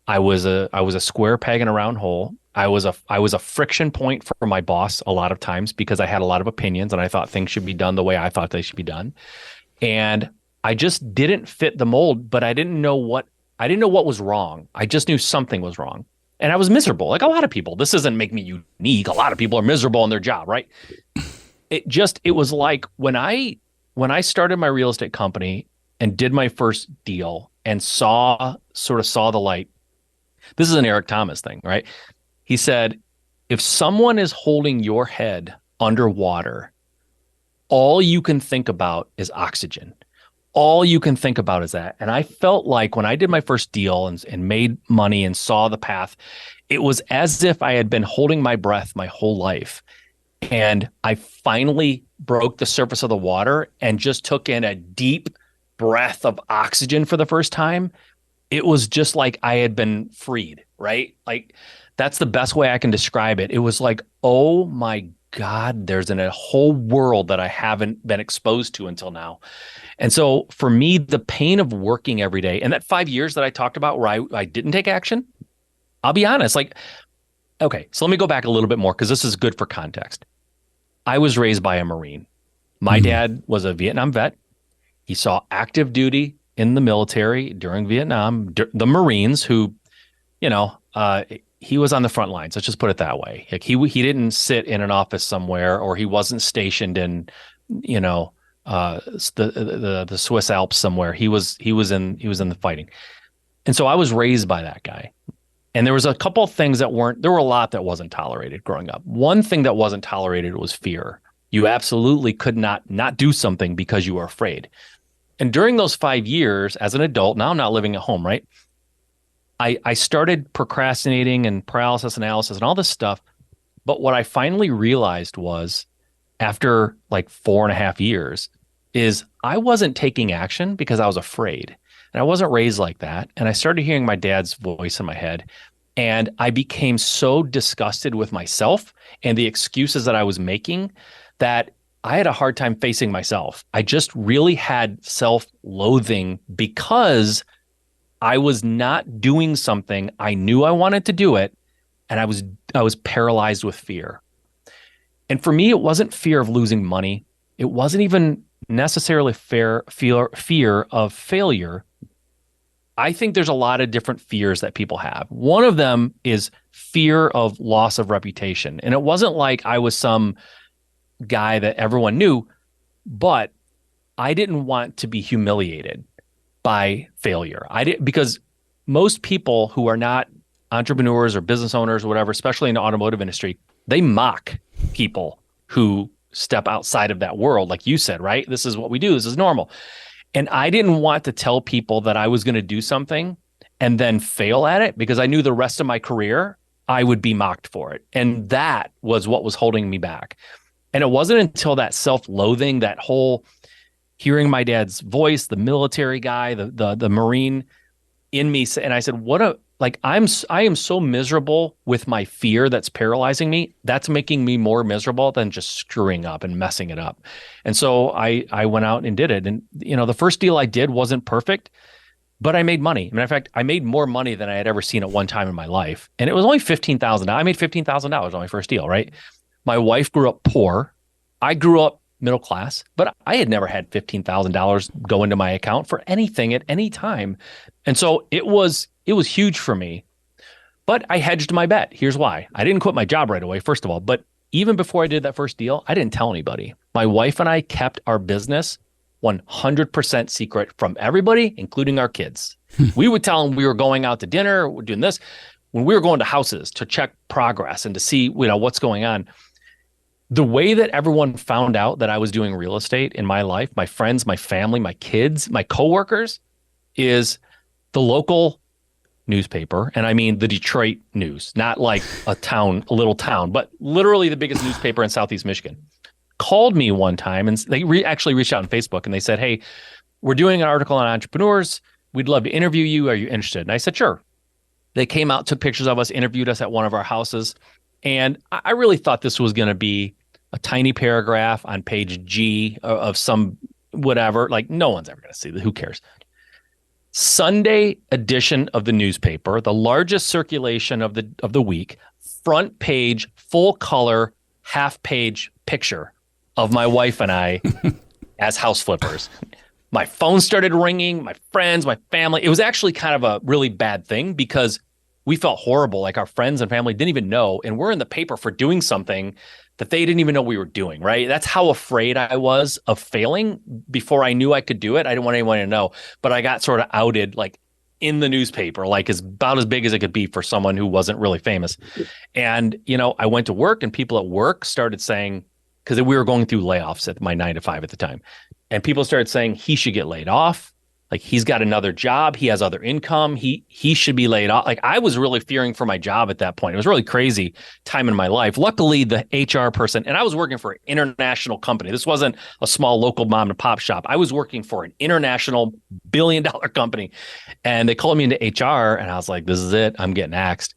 I was a square peg in a round hole. I was a friction point for my boss a lot of times because I had a lot of opinions and I thought things should be done the way I thought they should be done. And I just didn't fit the mold, but I didn't know what was wrong. I just knew something was wrong. And I was miserable, like a lot of people. This doesn't make me unique. A lot of people are miserable in their job, right? It was like when I started my real estate company and did my first deal and saw the light. This is an Eric Thomas thing, right? He said, if someone is holding your head underwater, all you can think about is oxygen. All you can think about is that. And I felt like when I did my first deal and made money and saw the path, it was as if I had been holding my breath my whole life. And I finally broke the surface of the water and just took in a deep breath of oxygen for the first time. It was just like I had been freed, right? Like that's the best way I can describe it. It was like, oh my God, there's a whole world that I haven't been exposed to until now. And so for me, the pain of working every day and that 5 years that I talked about where I didn't take action, I'll be honest, like, okay, so let me go back a little bit more because this is good for context. I was raised by a Marine. My dad was a Vietnam vet. He saw active duty in the military during Vietnam, the Marines who, you know, he was on the front lines. Let's just put it that way. Like he didn't sit in an office somewhere, or he wasn't stationed in, you know, the Swiss Alps somewhere. He was in the fighting. And so I was raised by that guy. And there was a couple of things there were a lot that wasn't tolerated growing up. One thing that wasn't tolerated was fear. You absolutely could not do something because you were afraid. And during those 5 years as an adult, now I'm not living at home, right? I started procrastinating and paralysis analysis and all this stuff. But what I finally realized was after like 4.5 years is I wasn't taking action because I was afraid. And I wasn't raised like that. And I started hearing my dad's voice in my head. And I became so disgusted with myself and the excuses that I was making that I had a hard time facing myself. I just really had self-loathing because I was not doing something. I knew I wanted to do it, and I was paralyzed with fear. And for me, it wasn't fear of losing money. It wasn't even necessarily fear of failure. I think there's a lot of different fears that people have. One of them is fear of loss of reputation. And it wasn't like I was some guy that everyone knew, but I didn't want to be humiliated by failure. Because most people who are not entrepreneurs or business owners or whatever, especially in the automotive industry, they mock people who step outside of that world. Like you said, right? This is what we do. This is normal. And I didn't want to tell people that I was going to do something and then fail at it because I knew the rest of my career, I would be mocked for it. And that was what was holding me back. And it wasn't until that self-loathing, that whole hearing my dad's voice, the military guy, the Marine in me. And I said, I am so miserable with my fear that's paralyzing me. That's making me more miserable than just screwing up and messing it up. And so I went out and did it. And, you know, the first deal I did wasn't perfect, but I made money. Matter of fact, I made more money than I had ever seen at one time in my life. And it was only $15,000. I made $15,000 on my first deal, right? My wife grew up poor. I grew up middle class, but I had never had $15,000 go into my account for anything at any time. And so it was huge for me, but I hedged my bet. Here's why. I didn't quit my job right away, first of all, but even before I did that first deal, I didn't tell anybody. My wife and I kept our business 100% secret from everybody, including our kids. We would tell them we were going out to dinner, we're doing this. When we were going to houses to check progress and to see, you know, what's going on, the way that everyone found out that I was doing real estate in my life, my friends, my family, my kids, my coworkers, is the local newspaper. And I mean the Detroit News, not like a little town, but literally the biggest newspaper in Southeast Michigan, called me one time. And they actually reached out on Facebook and they said, hey, we're doing an article on entrepreneurs. We'd love to interview you. Are you interested? And I said, sure. They came out, took pictures of us, interviewed us at one of our houses. And I really thought this was going to be a tiny paragraph on page G of some whatever. Like no one's ever going to see that. Who cares? Sunday edition of the newspaper, the largest circulation of the week, front page, full color, half page picture of my wife and I as house flippers. My phone started ringing, my friends, my family. It was actually kind of a really bad thing because we felt horrible. Like our friends and family didn't even know. And we're in the paper for doing something that they didn't even know we were doing, right? That's how afraid I was of failing before I knew I could do it. I didn't want anyone to know, but I got sort of outed like in the newspaper, like about as big as it could be for someone who wasn't really famous. And, I went to work and people at work started saying, because we were going through layoffs at my 9 to 5 at the time. And people started saying he should get laid off. Like he's got another job. He has other income. He should be laid off. Like I was really fearing for my job at that point. It was really crazy time in my life. Luckily, the HR person, and I was working for an international company. This wasn't a small local mom and pop shop. I was working for an international billion-dollar company. And they called me into HR and I was like, this is it. I'm getting axed.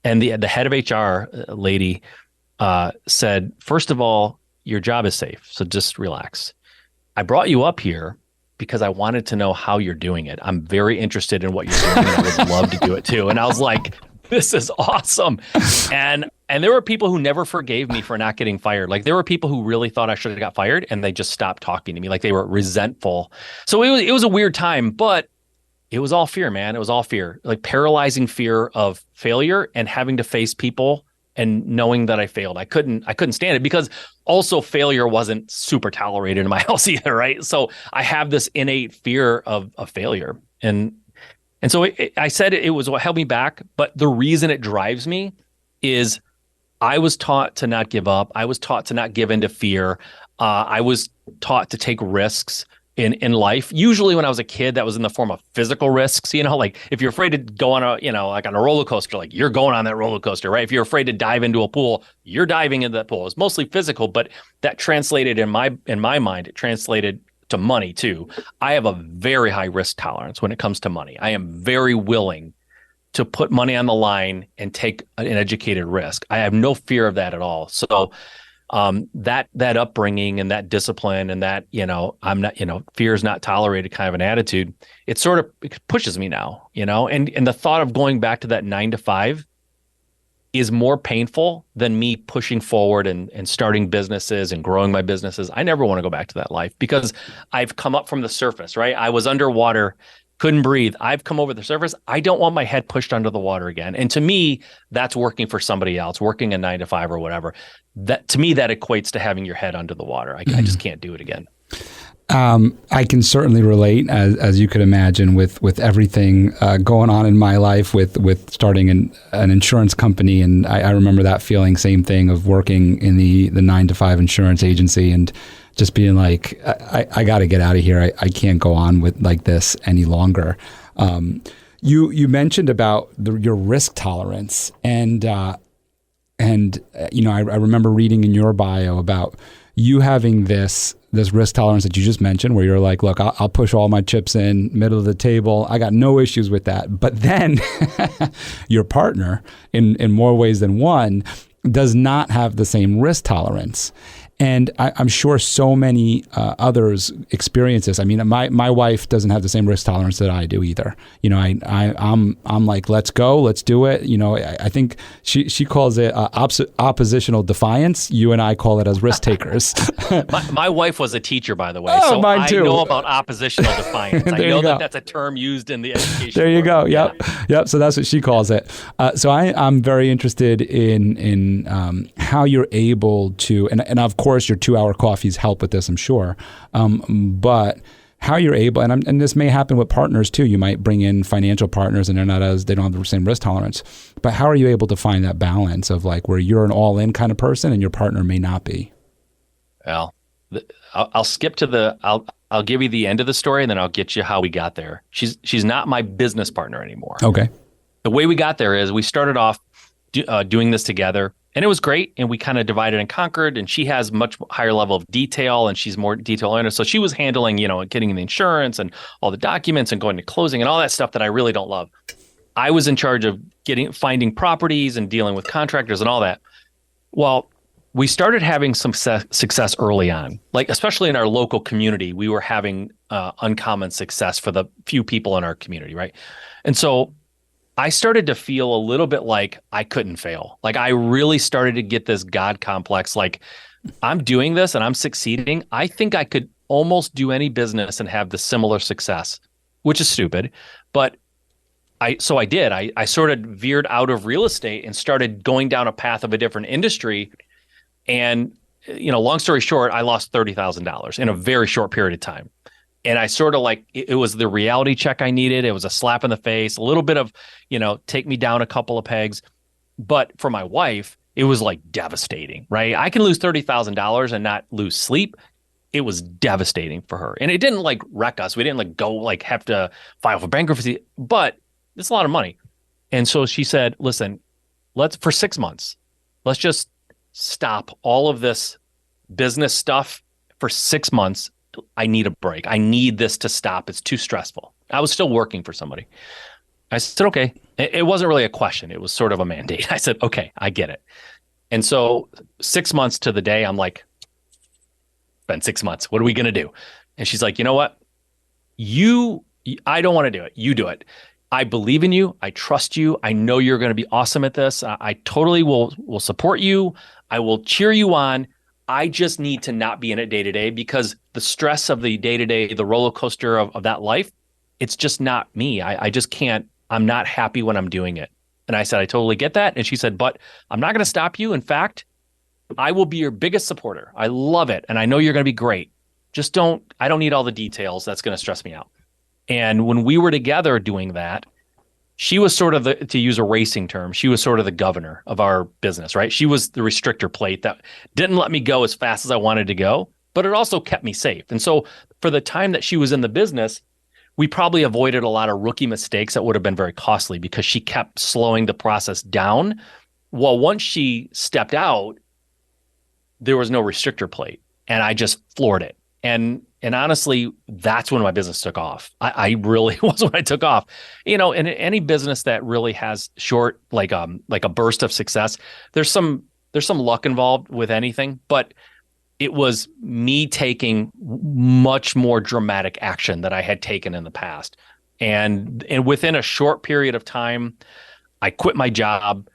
And the head of HR lady said, first of all, your job is safe. So just relax. I brought you up here because I wanted to know how you're doing it. I'm very interested in what you're doing. I would love to do it too. And I was like, this is awesome. And there were people who never forgave me for not getting fired. Like there were people who really thought I should have got fired and they just stopped talking to me. Like they were resentful. So it was a weird time, but it was all fear, man. It was all fear, like paralyzing fear of failure and having to face people and knowing that I failed. I couldn't stand it because also failure wasn't super tolerated in my house either, right? So I have this innate fear of failure. And so I said it was what held me back, but the reason it drives me is I was taught to not give up. I was taught to not give into fear. I was taught to take risks in life. Usually when I was a kid, that was in the form of physical risks, like if you're afraid to go on like on a roller coaster, like you're going on that roller coaster, right? If you're afraid to dive into a pool, you're diving into that pool. It's mostly physical, but that translated in my mind, it translated to money too. I have a very high risk tolerance when it comes to money. I am very willing to put money on the line and take an educated risk. I have no fear of that at all. So that upbringing and that discipline and that, I'm not, fear is not tolerated kind of an attitude, it sort of pushes me now, and the thought of going back to that 9 to 5 is more painful than me pushing forward and starting businesses and growing my businesses. I never want to go back to that life because I've come up from the surface, right? I was underwater, couldn't breathe. I've come over the surface. I don't want my head pushed under the water again. And to me, that's working for somebody else, working a 9 to 5 or whatever. That to me, that equates to having your head under the water. I just can't do it again. I can certainly relate, as you could imagine, with everything going on in my life, with starting an insurance company, and I remember that feeling, same thing of working in the 9 to 5 insurance agency, and just being like, I got to get out of here. I can't go on with like this any longer. You mentioned about your risk tolerance, and I remember reading in your bio about you having this risk tolerance that you just mentioned, where you're like, look, I'll push all my chips in, middle of the table. I got no issues with that. But then your partner, in more ways than one, does not have the same risk tolerance. And I'm sure so many others experience this. I mean, my wife doesn't have the same risk tolerance that I do either. I'm like, let's go, let's do it. I think she calls it oppositional defiance. You and I call it as risk takers. my wife was a teacher, by the way. Oh, so mine too. I know about oppositional defiance. I know that's a term used in the education. There you go. Yeah. Yep. So that's what she calls it. So I'm very interested in how you're able to, and of course your 2-hour coffees help with this, I'm sure. But how you're able, and this may happen with partners too. You might bring in financial partners and they don't have the same risk tolerance. But how are you able to find that balance of like where you're an all-in kind of person and your partner may not be? Well, I'll skip to I'll give you the end of the story and then I'll get you how we got there. She's not my business partner anymore. Okay. The way we got there is we started off doing this together. And it was great. And we kind of divided and conquered. And she has much higher level of detail and she's more detail oriented. So she was handling, getting the insurance and all the documents and going to closing and all that stuff that I really don't love. I was in charge of finding properties and dealing with contractors and all that. Well, we started having some success early on, like especially in our local community. We were having uncommon success for the few people in our community, right? And so I started to feel a little bit like I couldn't fail. Like I really started to get this God complex. Like I'm doing this and I'm succeeding. I think I could almost do any business and have the similar success, which is stupid. But I did. I sort of veered out of real estate and started going down a path of a different industry. And, long story short, I lost $30,000 in a very short period of time. And I sort of like, it was the reality check I needed. It was a slap in the face, a little bit of, take me down a couple of pegs. But for my wife, it was like devastating, right? I can lose $30,000 and not lose sleep. It was devastating for her. And it didn't like wreck us. We didn't like go like have to file for bankruptcy, but it's a lot of money. And so she said, listen, for 6 months, let's just stop all of this business stuff for 6 months. I need a break. I need this to stop. It's too stressful. I was still working for somebody. I said, okay. It wasn't really a question. It was sort of a mandate. I said, okay, I get it. And so 6 months to the day, I'm like, been 6 months. What are we going to do? And she's like, you know what? I don't want to do it. You do it. I believe in you. I trust you. I know you're going to be awesome at this. I totally will support you. I will cheer you on. I just need to not be in it day to day because the stress of the day to day, the roller coaster of that life, it's just not me. I just can't. I'm not happy when I'm doing it. And I said, I totally get that. And she said, but I'm not going to stop you. In fact, I will be your biggest supporter. I love it. And I know you're going to be great. I don't need all the details. That's going to stress me out. And when we were together doing that, she was sort of to use a racing term, she was sort of the governor of our business, right? She was the restrictor plate that didn't let me go as fast as I wanted to go, but it also kept me safe. And so for the time that she was in the business, we probably avoided a lot of rookie mistakes that would have been very costly because she kept slowing the process down. Well, once she stepped out, there was no restrictor plate and I just floored it. And honestly, that's when my business took off. I really was when I took off. In any business that really has short, like a burst of success, there's some luck involved with anything, but it was me taking much more dramatic action that I had taken in the past. And within a short period of time, I quit my job.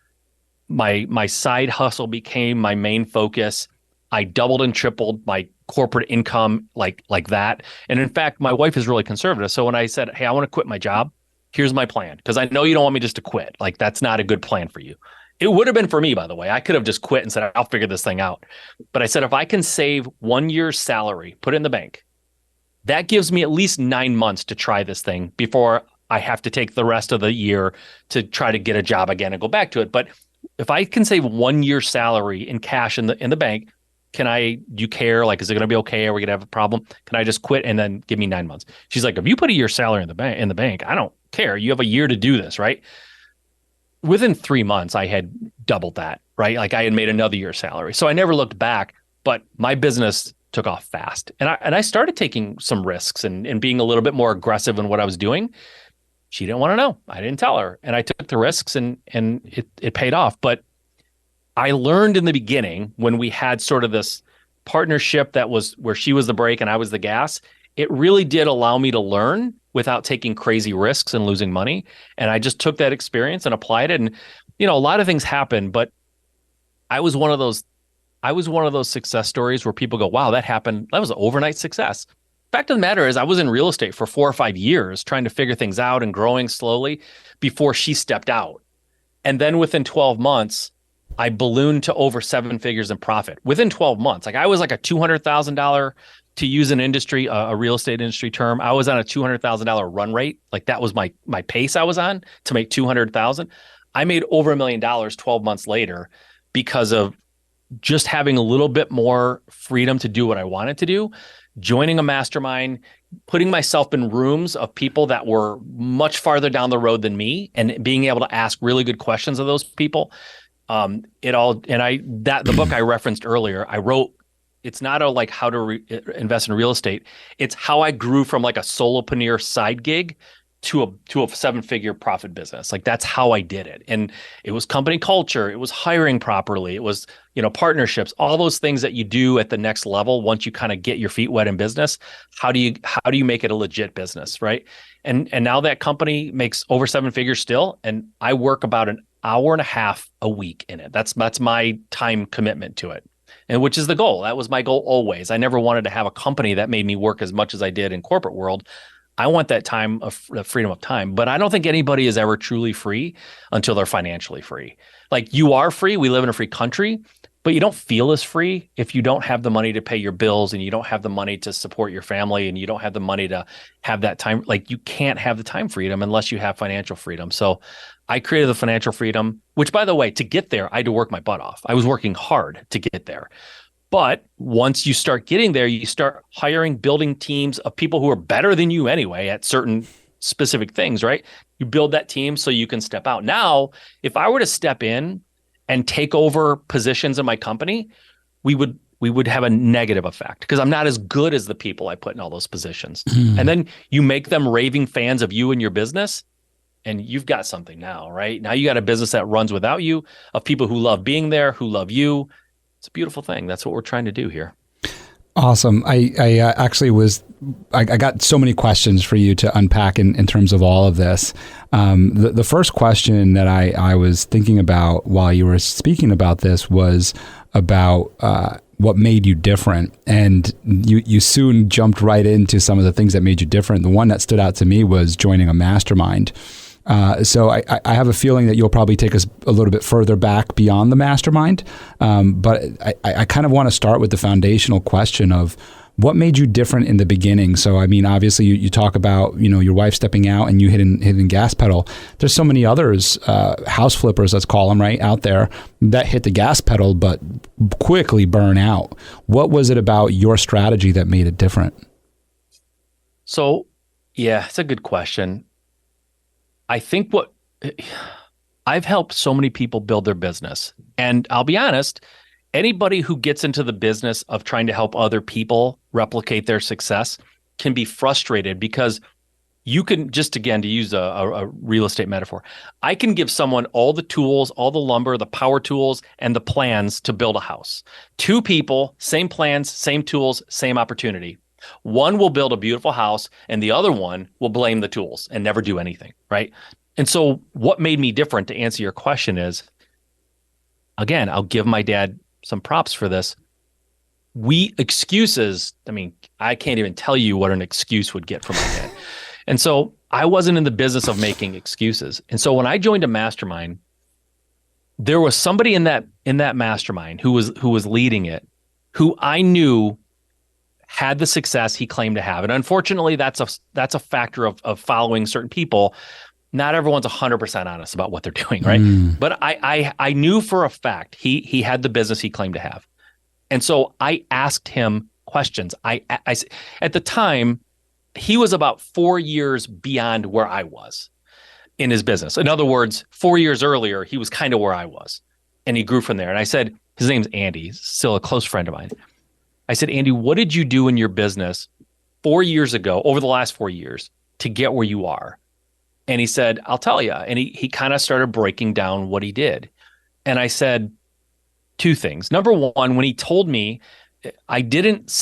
My side hustle became my main focus. I doubled and tripled my corporate income like that. And in fact, my wife is really conservative. So when I said, hey, I want to quit my job, here's my plan. Because I know you don't want me just to quit. Like that's not a good plan for you. It would have been for me, by the way. I could have just quit and said, I'll figure this thing out. But I said, if I can save 1 year's salary, put it in the bank, that gives me at least 9 months to try this thing before I have to take the rest of the year to try to get a job again and go back to it. But if I can save 1 year's salary in cash in the bank, do you care? Like, is it going to be okay? Are we going to have a problem? Can I just quit and then give me 9 months? She's like, if you put a year's salary in the bank, I don't care. You have a year to do this, right? Within 3 months, I had doubled that, right? Like I had made another year's salary. So I never looked back, but my business took off fast. And I started taking some risks and being a little bit more aggressive in what I was doing. She didn't want to know. I didn't tell her. And I took the risks and it paid off. But I learned in the beginning when we had sort of this partnership that was where she was the brake and I was the gas, it really did allow me to learn without taking crazy risks and losing money. And I just took that experience and applied it. And, a lot of things happen, but I was one of those success stories where people go, wow, that happened. That was an overnight success. Fact of the matter is I was in real estate for 4 or 5 years trying to figure things out and growing slowly before she stepped out. And then within 12 months, I ballooned to over 7 figures in profit within 12 months. Like I was like a $200,000, to use an industry, a real estate industry term. I was on a $200,000 run rate. Like that was my pace I was on to make 200,000. I made over $1 million 12 months later because of just having a little bit more freedom to do what I wanted to do, joining a mastermind, putting myself in rooms of people that were much farther down the road than me and being able to ask really good questions of those people. The book I referenced earlier, I wrote, it's not like how to invest in real estate. It's how I grew from like a solopreneur side gig to a 7-figure profit business. Like that's how I did it. And it was company culture, it was hiring properly, it was, partnerships, all those things that you do at the next level once you kind of get your feet wet in business. How do you make it a legit business, right? And now that company makes over 7 figures still, and I work about an hour and a half a week in it. That's my time commitment to it. And which is the goal. That was my goal always. I never wanted to have a company that made me work as much as I did in corporate world. I want that time of freedom of time, but I don't think anybody is ever truly free until they're financially free. Like you are free. We live in a free country, but you don't feel as free if you don't have the money to pay your bills and you don't have the money to support your family and you don't have the money to have that time. Like you can't have the time freedom unless you have financial freedom. So I created the financial freedom, which by the way, to get there, I had to work my butt off. I was working hard to get there. But once you start getting there, you start building teams of people who are better than you anyway at certain specific things, right? You build that team so you can step out. Now, if I were to step in and take over positions in my company, we would have a negative effect because I'm not as good as the people I put in all those positions. And then you make them raving fans of you and your business, and you've got something now, right? Now you got a business that runs without you, of people who love being there, who love you. It's a beautiful thing. That's what we're trying to do here. Awesome. I got so many questions for you to unpack in terms of all of this. The first question that I was thinking about while you were speaking about this was about what made you different. And you soon jumped right into some of the things that made you different. The one that stood out to me was joining a mastermind. So I have a feeling that you'll probably take us a little bit further back beyond the mastermind. But I kind of want to start with the foundational question of what made you different in the beginning. So, I mean, obviously you talk about, your wife stepping out and you hitting gas pedal. There's so many others, house flippers, let's call them, right, out there that hit the gas pedal, but quickly burn out. What was it about your strategy that made it different? So, yeah, it's a good question. I think I've helped so many people build their business. And I'll be honest, anybody who gets into the business of trying to help other people replicate their success can be frustrated because you can just, again, to use a real estate metaphor, I can give someone all the tools, all the lumber, the power tools, and the plans to build a house. 2 people, same plans, same tools, same opportunity. One will build a beautiful house and the other one will blame the tools and never do anything, right? And so what made me different, to answer your question, is, again, I'll give my dad some props for this. Excuses, I mean, I can't even tell you what an excuse would get from my dad. And so I wasn't in the business of making excuses. And so when I joined a mastermind, there was somebody in that mastermind who was leading it, who I knew had the success he claimed to have. And unfortunately, that's a factor of following certain people. Not everyone's 100% honest about what they're doing, right? But I knew for a fact he had the business he claimed to have. And so I asked him questions. I at the time, he was about 4 years beyond where I was in his business. In other words, 4 years earlier, he was kind of where I was, and he grew from there. And I said, his name's Andy, he's still a close friend of mine. I said, Andy, what did you do in your business 4 years ago, over the last 4 years, to get where you are? And he said, I'll tell you. And he kind of started breaking down what he did. And I said 2 things. Number one, when he told me, I didn't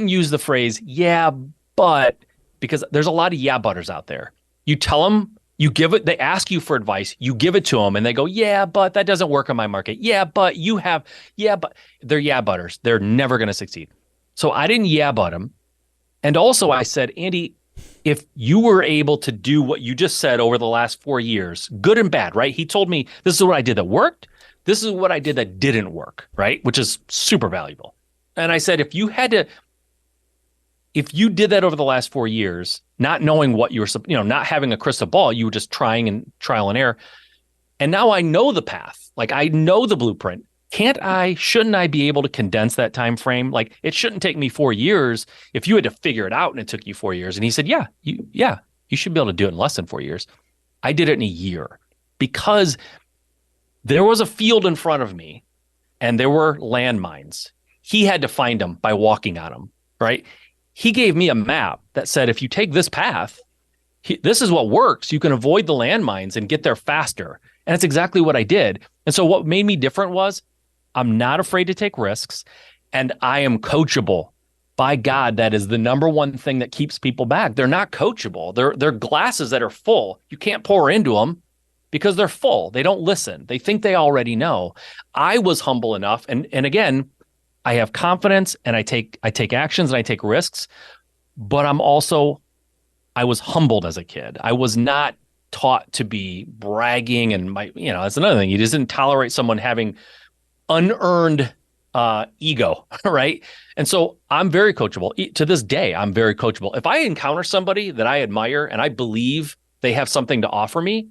use the phrase, yeah, but, because there's a lot of yeah butters out there. You tell them, they ask you for advice, you give it to them, and they go, yeah, but that doesn't work in my market. Yeah, but they're yeah butters. They're never going to succeed. So I didn't yeah butt them. And also I said, Andy, if you were able to do what you just said over the last 4 years, good and bad, right? He told me, this is what I did that worked. This is what I did that didn't work, right? Which is super valuable. And I said, if you did that over the last 4 years, not knowing what you were, not having a crystal ball, you were just trying and trial and error. And now I know the path. Like I know the blueprint. Shouldn't I be able to condense that time frame? Like it shouldn't take me 4 years if you had to figure it out and it took you 4 years. And he said, you should be able to do it in less than 4 years. I did it in a year because there was a field in front of me and there were landmines. He had to find them by walking on them, right? He gave me a map that said, if you take this path, This is what works. You can avoid the landmines and get there faster. And that's exactly what I did. And so what made me different was I'm not afraid to take risks, and I am coachable. By God, that is the number one thing that keeps people back. They're not coachable. They're glasses that are full. You can't pour into them because they're full. They don't listen. They think they already know. I was humble enough. And again, I have confidence, and I take actions, and I take risks, but I was humbled as a kid. I was not taught to be bragging, and that's another thing. You just didn't tolerate someone having unearned ego, right? And so I'm very coachable. To this day, I'm very coachable. If I encounter somebody that I admire and I believe they have something to offer me,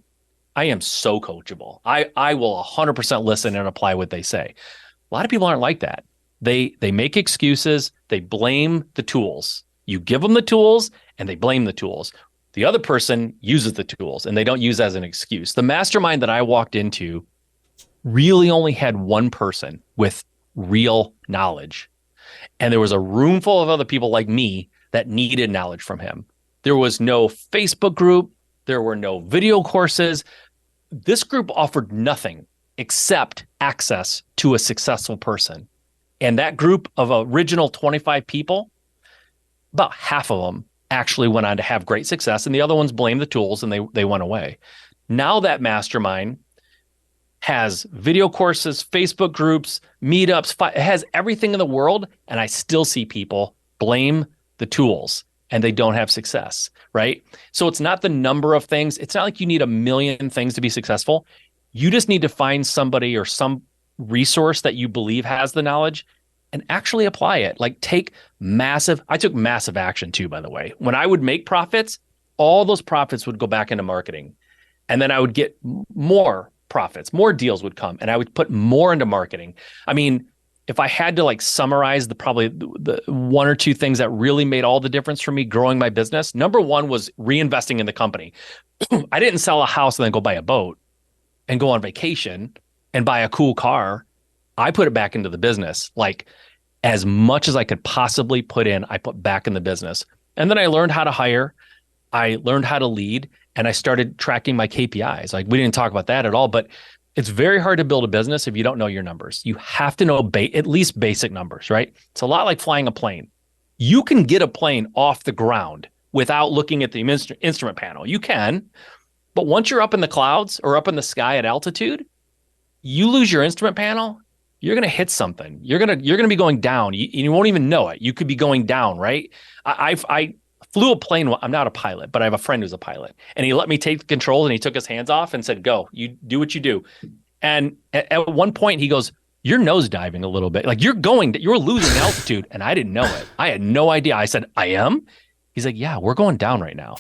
I am so coachable. I will 100% listen and apply what they say. A lot of people aren't like that. They make excuses. They blame the tools. You give them the tools and they blame the tools. The other person uses the tools and they don't use as an excuse. The mastermind that I walked into really only had one person with real knowledge. And there was a room full of other people like me that needed knowledge from him. There was no Facebook group. There were no video courses. This group offered nothing except access to a successful person. And that group of original 25 people, about half of them actually went on to have great success, and the other ones blamed the tools and they went away. Now that mastermind has video courses, Facebook groups, meetups, it has everything in the world, and I still see people blame the tools and they don't have success, right? So it's not the number of things. It's not like you need a million things to be successful. You just need to find somebody or some resource that you believe has the knowledge and actually apply it. Like I took massive action too, by the way. When I would make profits, all those profits would go back into marketing. And then I would get more profits, more deals would come, and I would put more into marketing. I mean, if I had to summarize probably the one or two things that really made all the difference for me growing my business, number one was reinvesting in the company. I didn't sell a house and then go buy a boat and go on vacation and buy a cool car. I put it back into the business. As much as I could possibly put in, I put back in the business. And then I learned how to hire. I learned how to lead, and I started tracking my KPIs. We didn't talk about that at all, but it's very hard to build a business if you don't know your numbers. You have to know at least basic numbers, right? It's a lot like flying a plane. You can get a plane off the ground without looking at the instrument panel. You can, but once you're up in the clouds or up in the sky at altitude, you lose your instrument panel, you're going to hit something. You're going to be going down. You won't even know it. You could be going down, right? I flew a plane. I'm not a pilot, but I have a friend who's a pilot, and he let me take the controls, and he took his hands off and said, "Go, you do what you do." And at one point he goes, "You're nosediving a little bit. You're losing altitude." And I didn't know it. I had no idea. I said, "I am?" He's like, "Yeah, we're going down right now."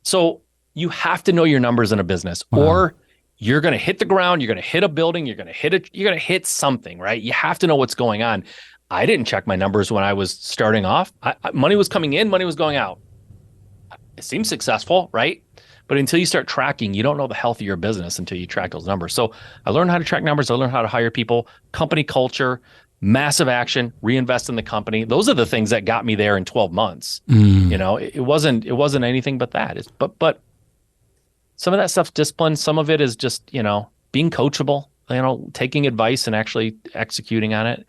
So you have to know your numbers in a business, or you're going to hit the ground. You're going to hit a building. You're going to hit something, right? You have to know what's going on. I didn't check my numbers when I was starting off. Money was coming in, money was going out. It seems successful, right? But until you start tracking, you don't know the health of your business until you track those numbers. So I learned how to track numbers. I learned how to hire people, company culture, massive action, reinvest in the company. Those are the things that got me there in 12 months. It wasn't anything but that. But some of that stuff's discipline. Some of it is just, being coachable, taking advice and actually executing on it.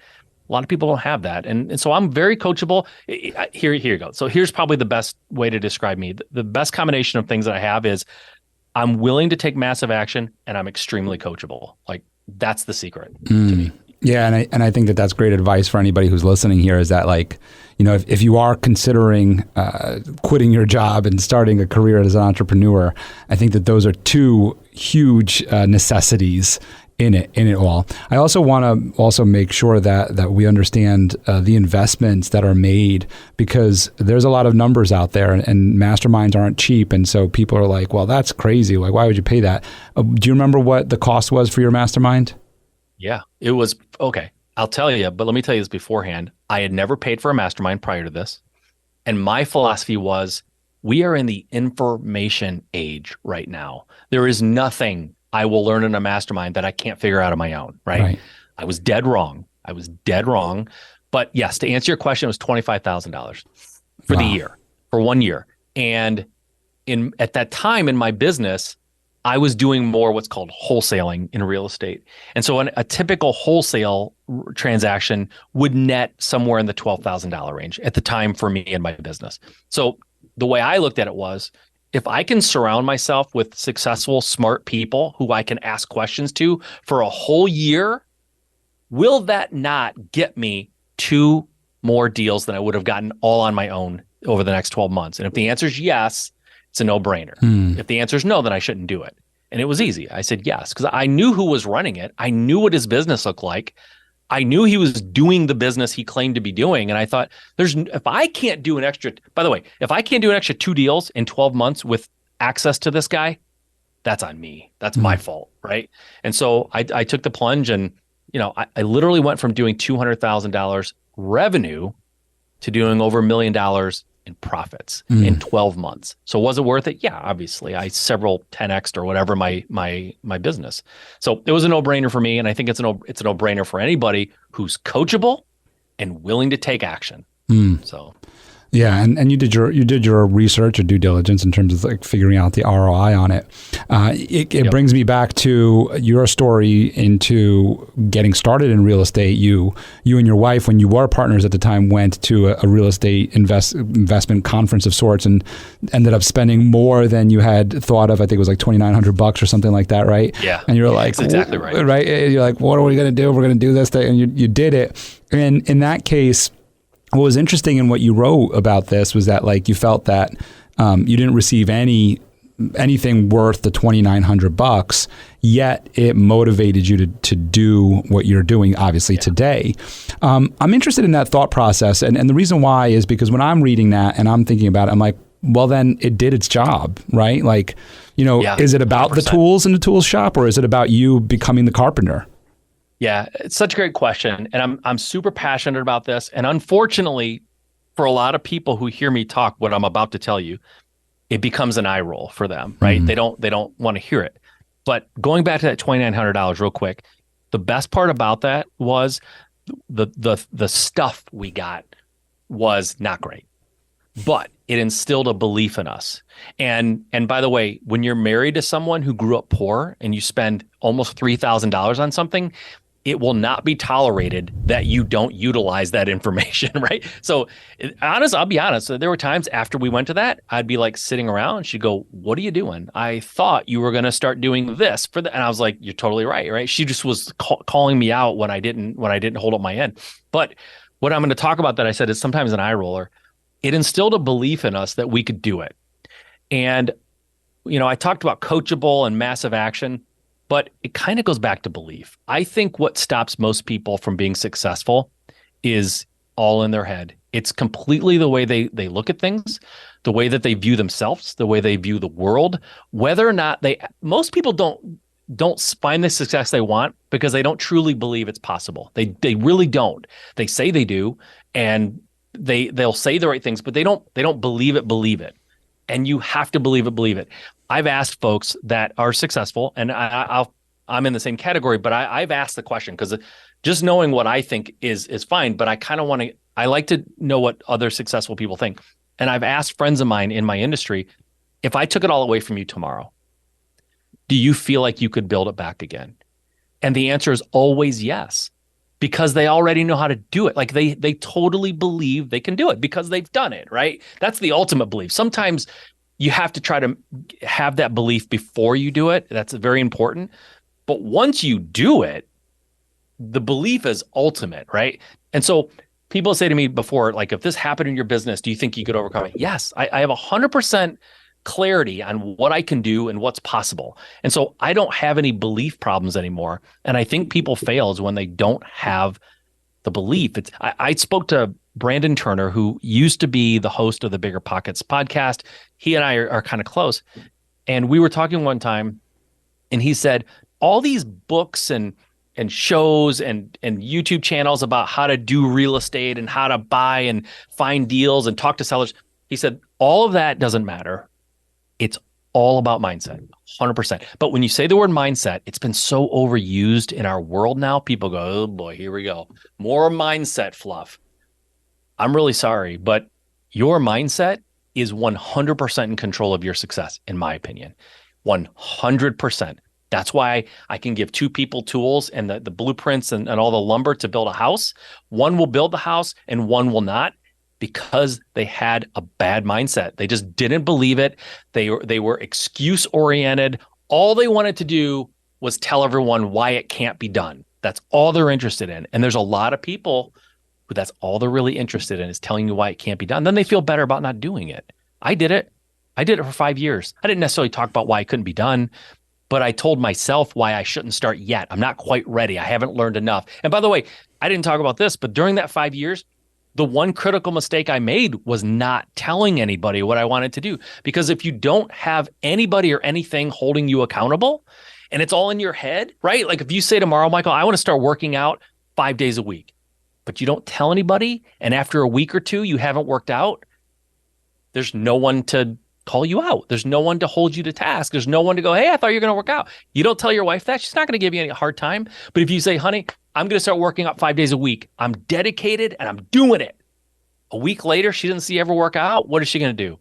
A lot of people don't have that. And so I'm very coachable. Here you go. So here's probably the best way to describe me. The best combination of things that I have is I'm willing to take massive action, and I'm extremely coachable. That's the secret to me. Yeah. And I think that's great advice for anybody who's listening here, is that if you are considering quitting your job and starting a career as an entrepreneur, I think that those are two huge necessities in it all. I also want to make sure that we understand the investments that are made, because there's a lot of numbers out there, and masterminds aren't cheap. And so people are like, well, that's crazy. Why would you pay that? Do you remember what the cost was for your mastermind? Yeah, it was okay. I'll tell you, but let me tell you this beforehand. I had never paid for a mastermind prior to this. And my philosophy was, we are in the information age right now. There is nothing I will learn in a mastermind that I can't figure out on my own, right? I was dead wrong. But yes, to answer your question, it was $25,000 for the year, for 1 year. And at that time in my business, I was doing more what's called wholesaling in real estate. And so a typical wholesale transaction would net somewhere in the $12,000 range at the time for me and my business. So the way I looked at it was, if I can surround myself with successful, smart people who I can ask questions to for a whole year, will that not get me 2 more deals than I would have gotten all on my own over the next 12 months? And if the answer is yes, it's a no-brainer. If the answer is no, then I shouldn't do it. And it was easy. I said yes, because I knew who was running it. I knew what his business looked like. I knew he was doing the business he claimed to be doing. And I thought, if I can't do an extra, by the way, if I can't do an extra 2 deals in 12 months with access to this guy, that's on me. That's my fault, right? And so I took the plunge, and I literally went from doing $200,000 revenue to doing over $1 million in profits in 12 months. So was it worth it? Yeah, obviously. I several 10x'd or whatever my business. So it was a no-brainer for me, and I think it's a no-brainer for anybody who's coachable and willing to take action. So yeah, and you did your research or due diligence in terms of like figuring out the ROI on it. It brings me back to your story into getting started in real estate. You and your wife, when you were partners at the time, went to a real estate investment conference of sorts and ended up spending more than you had thought of. I think it was like $2,900 or something like that, right? Yeah. And you're like, that's exactly right. Right? You're like, what are we going to do? We're going to do this thing, and you did it. And in that case, what was interesting in what you wrote about this was that like you felt that you didn't receive anything worth the $2,900, yet it motivated you to do what you're doing, obviously, today. I'm interested in that thought process, and the reason why is because when I'm reading that and I'm thinking about it, I'm like, well, then it did its job, right? Like, is it about 100%. The tools in the tool shop, or is it about you becoming the carpenter? Yeah, it's such a great question. And I'm super passionate about this. And unfortunately, for a lot of people who hear me talk what I'm about to tell you, it becomes an eye roll for them, right? They don't want to hear it. But going back to that $2,900 real quick, the best part about that was the stuff we got was not great, but it instilled a belief in us. And by the way, when you're married to someone who grew up poor and you spend almost $3,000 on something, it will not be tolerated that you don't utilize that information, right? So I'll be honest. There were times after we went to that, I'd be like sitting around and she'd go, "What are you doing? I thought you were going to start doing this for that." And I was like, "You're totally right." Right. She just was calling me out when I didn't hold up my end. But what I'm going to talk about that I said is sometimes an eye roller. It instilled a belief in us that we could do it. And, I talked about coachable and massive action, but it kind of goes back to belief. I think what stops most people from being successful is all in their head. It's completely the way they look at things, the way that they view themselves, the way they view the world, whether or not most people don't find the success they want because they don't truly believe it's possible. They really don't. They say they do, and they'll say the right things, but they don't believe it. And you have to believe it. I've asked folks that are successful, and I'm in the same category, but I've asked the question because just knowing what I think is fine, but I like to know what other successful people think. And I've asked friends of mine in my industry, if I took it all away from you tomorrow, do you feel like you could build it back again? And the answer is always yes, because they already know how to do it. Like they totally believe they can do it because they've done it, right? That's the ultimate belief. Sometimes you have to try to have that belief before you do it. That's very important. But once you do it, the belief is ultimate, right? And so people say to me before, like, if this happened in your business, do you think you could overcome it? Yes, I have 100% clarity on what I can do and what's possible. And so I don't have any belief problems anymore. And I think people fail is when they don't have the belief. I spoke to Brandon Turner, who used to be the host of the Bigger Pockets podcast. He and I are kind of close. And we were talking one time, and he said, all these books and shows and YouTube channels about how to do real estate and how to buy and find deals and talk to sellers. He said, all of that doesn't matter. It's all about mindset, 100%. But when you say the word mindset, it's been so overused in our world now. People go, oh boy, here we go. More mindset fluff. I'm really sorry, but your mindset is 100% in control of your success, in my opinion. 100%. That's why I can give two people tools and the blueprints and all the lumber to build a house. One will build the house and one will not, because they had a bad mindset. They just didn't believe it. They were excuse oriented. All they wanted to do was tell everyone why it can't be done. That's all they're interested in. And there's a lot of people who that's all they're really interested in, is telling you why it can't be done. Then they feel better about not doing it. I did it for 5 years. I didn't necessarily talk about why it couldn't be done, but I told myself why I shouldn't start yet. I'm not quite ready. I haven't learned enough. And by the way, I didn't talk about this, but during that 5 years, the one critical mistake I made was not telling anybody what I wanted to do. Because if you don't have anybody or anything holding you accountable, and it's all in your head, right? Like if you say tomorrow, Michael, I want to start working out 5 days a week, but you don't tell anybody, and after a week or two, you haven't worked out, there's no one to call you out. There's no one to hold you to task. There's no one to go, hey, I thought you were going to work out. You don't tell your wife that. She's not going to give you any hard time. But if you say, honey, I'm going to start working out 5 days a week, I'm dedicated and I'm doing it. A week later, she didn't see you ever work out. What is she going to do?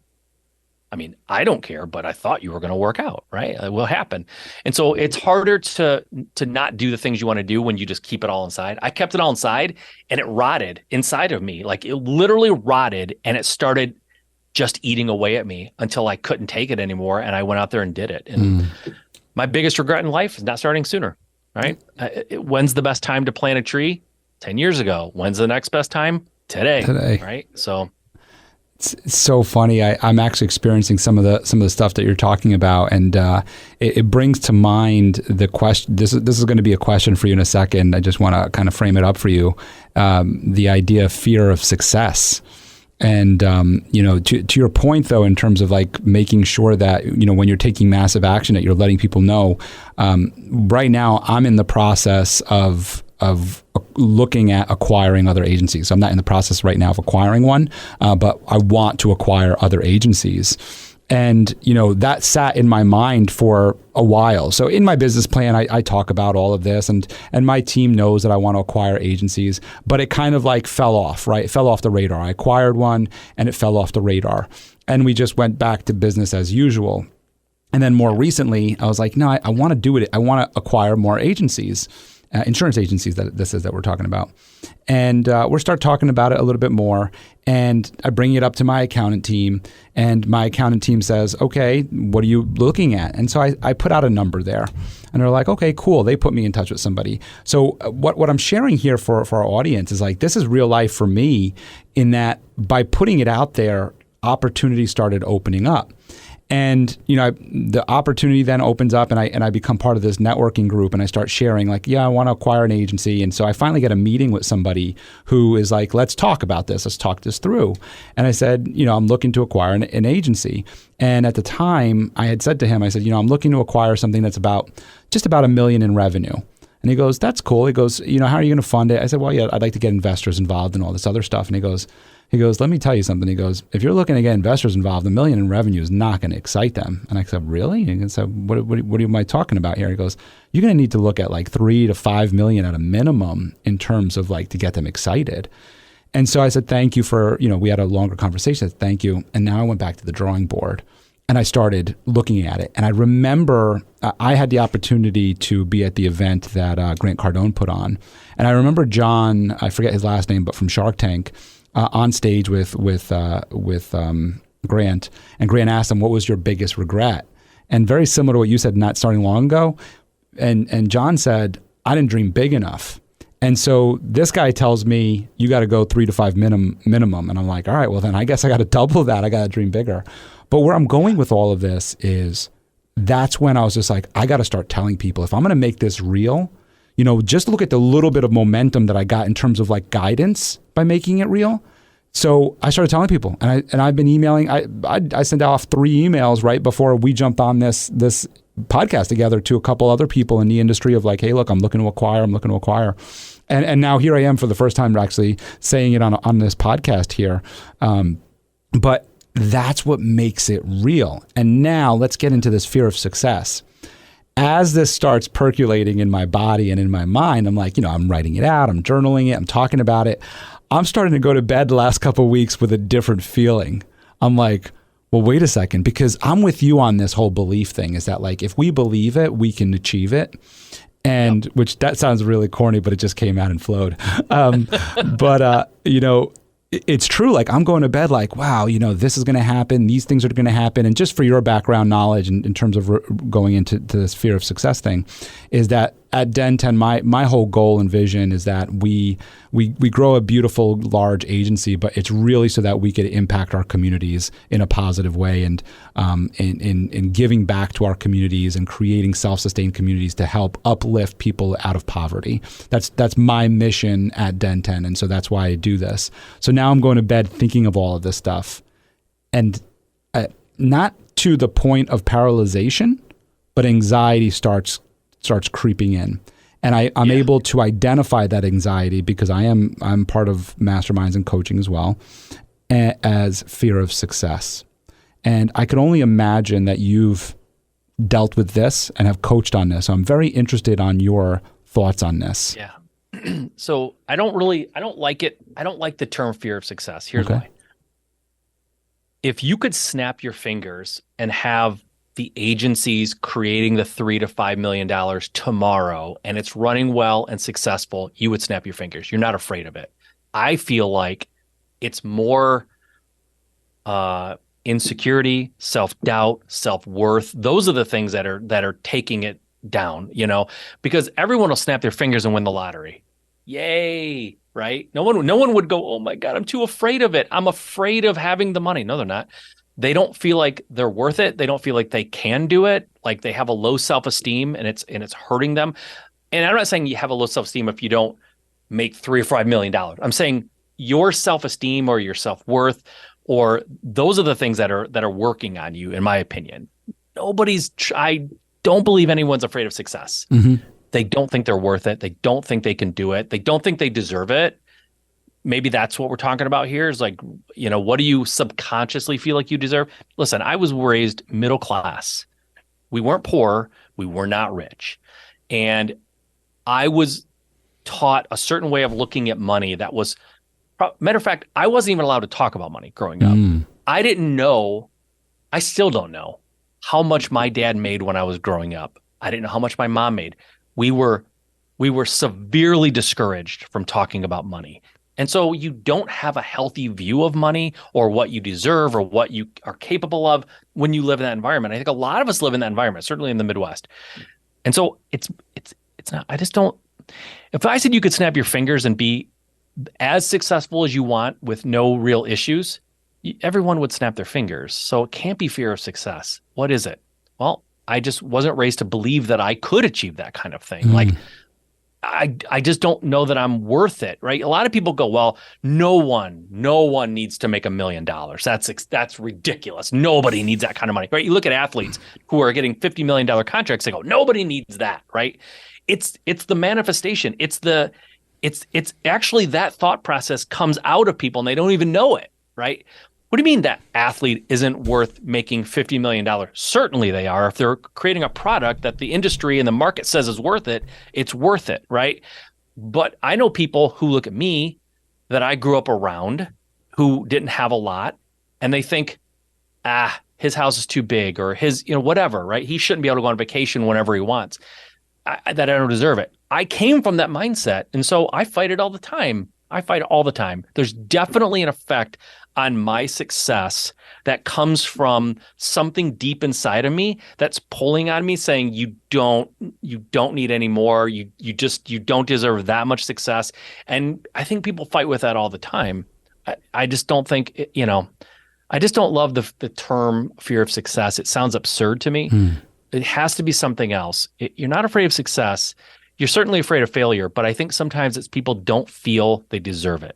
I mean, I don't care, but I thought you were going to work out, right? It will happen. And so it's harder to not do the things you want to do when you just keep it all inside. I kept it all inside and it rotted inside of me. Like it literally rotted, and it started just eating away at me until I couldn't take it anymore. And I went out there and did it. And my biggest regret in life is not starting sooner, right? When's the best time to plant a tree? 10 years ago. When's the next best time? Today. Right? So it's so funny. I'm actually experiencing some of the stuff that you're talking about, and it brings to mind the question. This is going to be a question for you in a second. I just want to kind of frame it up for you. The idea of fear of success, and to your point though, in terms of like making sure that when you're taking massive action, that you're letting people know. Right now, I'm in the process of looking at acquiring other agencies. So I'm not in the process right now of acquiring one, but I want to acquire other agencies. And, that sat in my mind for a while. So in my business plan, I talk about all of this, and my team knows that I want to acquire agencies, but it kind of like fell off, right? It fell off the radar. I acquired one and it fell off the radar, and we just went back to business as usual. And then more recently, I was like, no, I want to do it. I want to acquire more agencies. Insurance agencies that we're talking about. And we'll start talking about it a little bit more. And I bring it up to my accountant team, and my accountant team says, okay, what are you looking at? And so I put out a number there, and they're like, okay, cool. They put me in touch with somebody. So what I'm sharing here for our audience is like, this is real life for me, in that by putting it out there, opportunities started opening up. And, the opportunity then opens up, and I become part of this networking group, and I start sharing like, yeah, I want to acquire an agency. And so I finally get a meeting with somebody who is like, let's talk about this. Let's talk this through. And I said, I'm looking to acquire an agency. And at the time I had said to him, I said, I'm looking to acquire something that's just about $1 million in revenue. And he goes, that's cool. He goes, how are you going to fund it? I said, well, yeah, I'd like to get investors involved and all this other stuff. And he goes, let me tell you something. He goes, if you're looking to get investors involved, $1 million in revenue is not going to excite them. And I said, really? And he said, what am I talking about here? He goes, you're going to need to look at like 3 to 5 million at a minimum in terms of like to get them excited. And so I said, thank you for, we had a longer conversation. I said, thank you. And now I went back to the drawing board and I started looking at it. And I remember I had the opportunity to be at the event that Grant Cardone put on. And I remember John, I forget his last name, but from Shark Tank, on stage with Grant, and Grant asked him, what was your biggest regret? And very similar to what you said, not starting long ago. And John said, I didn't dream big enough. And so this guy tells me, you got to go 3 to 5 minimum. And I'm like, all right, well then I guess I got to double that. I got to dream bigger. But where I'm going with all of this is, that's when I was just like, I got to start telling people, if I'm going to make this real, just look at the little bit of momentum that I got in terms of like guidance by making it real. So I started telling people, and I've been emailing. I sent off 3 emails right before we jumped on this podcast together to a couple other people in the industry of like, hey, look, I'm looking to acquire. And now here I am for the first time actually saying it on this podcast here. But that's what makes it real. And now let's get into this fear of success. As this starts percolating in my body and in my mind, I'm like, I'm writing it out, I'm journaling it, I'm talking about it. I'm starting to go to bed the last couple of weeks with a different feeling. I'm like, well, wait a second, because I'm with you on this whole belief thing, is that like, if we believe it, we can achieve it. And which that sounds really corny, but it just came out and flowed. But it's true. Like, I'm going to bed like, wow, this is going to happen. These things are going to happen. And just for your background knowledge in terms of going into this fear of success thing, is that at Den 10, my whole goal and vision is that we grow a beautiful, large agency, but it's really so that we could impact our communities in a positive way, and in giving back to our communities and creating self-sustained communities to help uplift people out of poverty. That's my mission at Den 10, and so that's why I do this. So now I'm going to bed thinking of all of this stuff, and not to the point of paralyzation, but anxiety starts creeping in. And I'm able to identify that anxiety, because I'm part of masterminds and coaching as well, as fear of success. And I can only imagine that you've dealt with this and have coached on this. So I'm very interested on your thoughts on this. Yeah. So I don't like it. I don't like the term fear of success. Here's why. If you could snap your fingers and have the agencies creating the $3 to $5 million tomorrow, and it's running well and successful, you would snap your fingers. You're not afraid of it. I feel like it's more insecurity, self-doubt, self-worth. Those are the things that are taking it down, because everyone will snap their fingers and win the lottery. Yay, right? No one would go, oh my God, I'm too afraid of it. I'm afraid of having the money. No, they're not. They don't feel like they're worth it. They don't feel like they can do it. Like, they have a low self-esteem, and it's hurting them. And I'm not saying you have a low self-esteem if you don't make $3 or $5 million. I'm saying your self-esteem or your self-worth, or those are the things that are working on you, in my opinion. I don't believe anyone's afraid of success. Mm-hmm. They don't think they're worth it. They don't think they can do it. They don't think they deserve it. Maybe that's what we're talking about here, is like, what do you subconsciously feel like you deserve? Listen, I was raised middle class. We weren't poor. We were not rich. And I was taught a certain way of looking at money that was, matter of fact, I wasn't even allowed to talk about money growing up. I didn't know, I still don't know how much my dad made when I was growing up. I didn't know how much my mom made. We were severely discouraged from talking about money. And so you don't have a healthy view of money or what you deserve or what you are capable of when you live in that environment. I think a lot of us live in that environment, certainly in the Midwest. And so it's not, I just don't, if I said you could snap your fingers and be as successful as you want with no real issues, everyone would snap their fingers. So it can't be fear of success. What is it? Well, I just wasn't raised to believe that I could achieve that kind of thing. Like, I just don't know that I'm worth it, right? A lot of people go, well, no one needs to make $1 million. That's ridiculous. Nobody needs that kind of money, right? You look at athletes who are getting $50 million contracts. They go, nobody needs that, right? It's the manifestation. It's actually that thought process comes out of people and they don't even know it, right? What do you mean that athlete isn't worth making $50 million? Certainly they are. If they're creating a product that the industry and the market says is worth it, it's worth it, right? But I know people who look at me that I grew up around who didn't have a lot, and they think, his house is too big, or his, whatever, right? He shouldn't be able to go on vacation whenever he wants. That I don't deserve it. I came from that mindset, and so I fight it all the time. There's definitely an effect on my success that comes from something deep inside of me that's pulling on me, saying you don't need any more. You don't deserve that much success. And I think people fight with that all the time. I just don't think, I just don't love the term fear of success. It sounds absurd to me. It has to be something else. You're not afraid of success. You're certainly afraid of failure, but I think sometimes it's people don't feel they deserve it.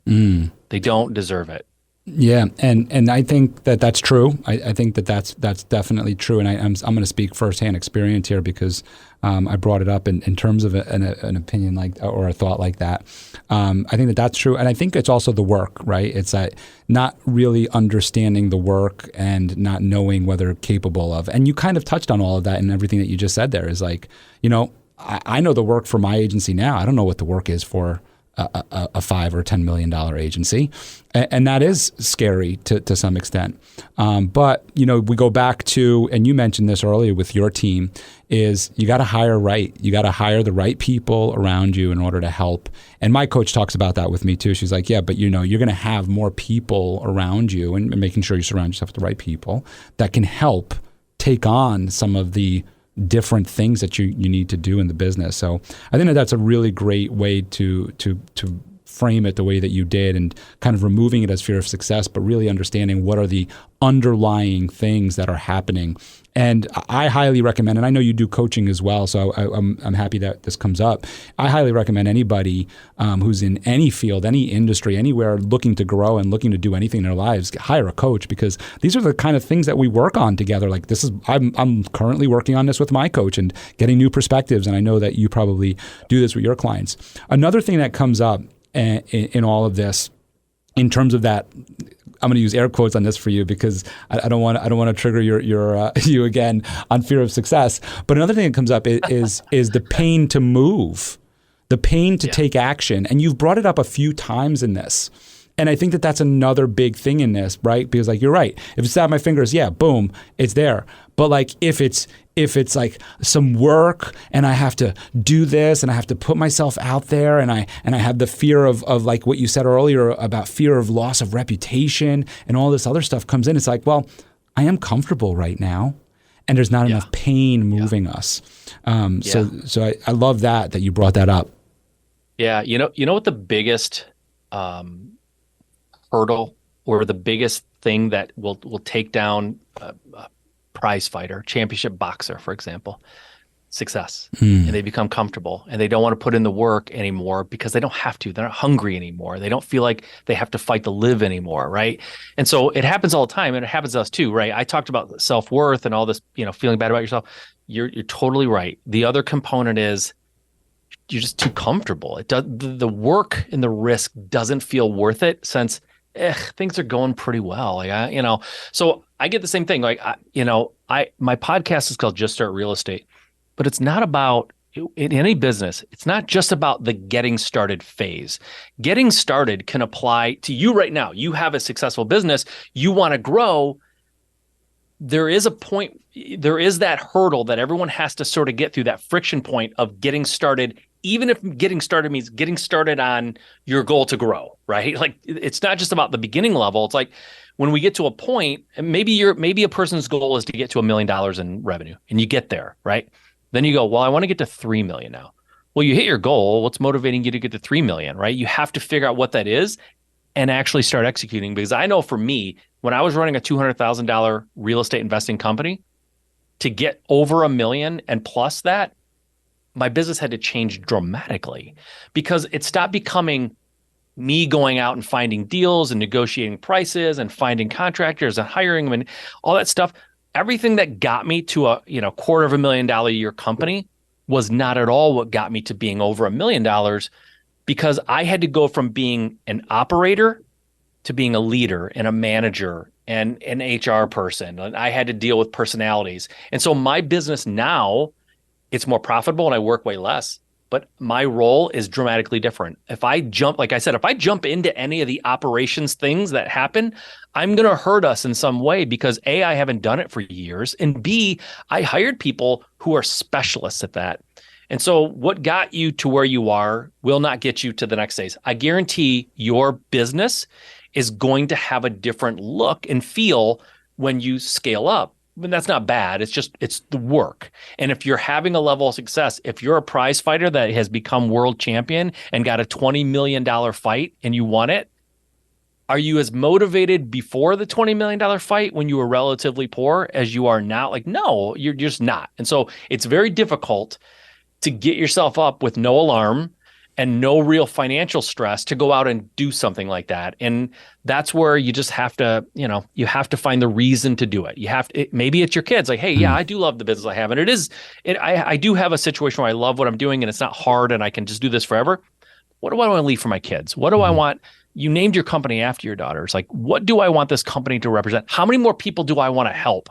They don't deserve it. Yeah, and I think that's true. I think that's definitely true. And I'm going to speak firsthand experience here, because I brought it up in terms of an opinion or a thought like that. I think that's true, and I think it's also the work, right? It's not really understanding the work and not knowing whether capable of. And you kind of touched on all of that, and everything that you just said there is like, I know the work for my agency now. I don't know what the work is for a $5 or $10 million agency. And that is scary to some extent. But, we go back to, and you mentioned this earlier with your team, is you got to hire right. You got to hire the right people around you in order to help. And my coach talks about that with me too. She's like, yeah, but you're going to have more people around you, and making sure you surround yourself with the right people that can help take on some of the different things that you need to do in the business. So I think that's a really great way to frame it the way that you did, and kind of removing it as fear of success, but really understanding what are the underlying things that are happening. And I highly recommend, and I know you do coaching as well, so I'm happy that this comes up. I highly recommend anybody who's in any field, any industry, anywhere looking to grow and looking to do anything in their lives, hire a coach, because these are the kind of things that we work on together. Like I'm currently working on this with my coach and getting new perspectives, and I know that you probably do this with your clients. Another thing that comes up in all of this, in terms of that, I'm going to use air quotes on this for you because I don't want to trigger your you again on fear of success. But another thing that comes up is the pain to move, the pain to take action, and you've brought it up a few times in this. And I think that that's another big thing in this, right? Because like, you're right. If it's out my fingers, yeah, boom, it's there. But like if it's like some work and I have to do this and I have to put myself out there, and I have the fear of like what you said earlier about fear of loss of reputation and all this other stuff comes in, it's like, well, I am comfortable right now, and there's not enough pain moving us. So I love that you brought that up. Yeah, you know what the biggest hurdle, or the biggest thing that will take down a prize fighter, championship boxer, for example, success. And they become comfortable, and they don't want to put in the work anymore because they don't have to. They're not hungry anymore. They don't feel like they have to fight to live anymore, right? And so it happens all the time, and it happens to us too, right? I talked about self-worth and all this, feeling bad about yourself. You're totally right. The other component is you're just too comfortable. It does, the work and the risk doesn't feel worth it, since things are going pretty well. Like so I get the same thing. Like, my podcast is called Just Start Real Estate, but it's not about, in any business, it's not just about the getting started phase. Getting started can apply to you right now. You have a successful business, you want to grow. There is a point, there is that hurdle that everyone has to sort of get through, that friction point of getting started, even if getting started means getting started on your goal to grow, right? Like, it's not just about the beginning level. It's like when we get to a point, and maybe a person's goal is to get to $1 million in revenue, and you get there, right? Then you go, well, I want to get to 3 million now. Well, you hit your goal. What's motivating you to get to 3 million, right? You have to figure out what that is and actually start executing. Because I know for me, when I was running a $200,000 real estate investing company, to get over $1 million and plus that, my business had to change dramatically, because it stopped becoming me going out and finding deals and negotiating prices and finding contractors and hiring them and all that stuff. Everything that got me to a $250,000 a year company was not at all what got me to being over $1 million, because I had to go from being an operator to being a leader and a manager and an HR person. And I had to deal with personalities. And so my business now, it's more profitable and I work way less, but my role is dramatically different. If I jump into any of the operations things that happen, I'm going to hurt us in some way, because A, I haven't done it for years, and B, I hired people who are specialists at that. And so what got you to where you are will not get you to the next phase. I guarantee your business is going to have a different look and feel when you scale up. And that's not bad. It's the work. And if you're having a level of success, if you're a prize fighter that has become world champion and got a $20 million fight and you won it, are you as motivated before the $20 million fight when you were relatively poor as you are now? Like, no, you're just not. And so it's very difficult to get yourself up with no alarm and no real financial stress to go out and do something like that. And that's where you just have to, you have to find the reason to do it. You have to, maybe it's your kids, like, hey, yeah, I do love the business I have. And I do have a situation where I love what I'm doing and it's not hard and I can just do this forever. What do I want to leave for my kids? What do I want? You named your company after your daughters. Like, what do I want this company to represent? How many more people do I want to help?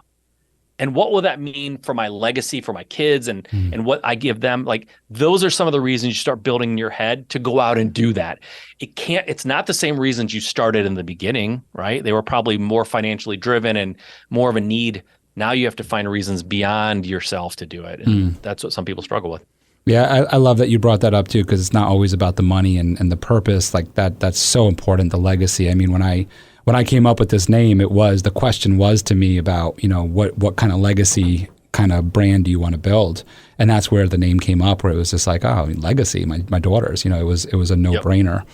And what will that mean for my legacy, for my kids, and what I give them? Like, those are some of the reasons you start building in your head to go out and do that. It's not the same reasons you started in the beginning, right? They were probably more financially driven and more of a need. Now you have to find reasons beyond yourself to do it. And that's what some people struggle with. Yeah, I love that you brought that up too, because it's not always about the money and the purpose. Like that's so important, the legacy. I mean, when I came up with this name, the question was to me about, what kind of legacy kind of brand do you want to build? And that's where the name came up, where it was just like, oh, legacy, my daughters, it was a no-brainer.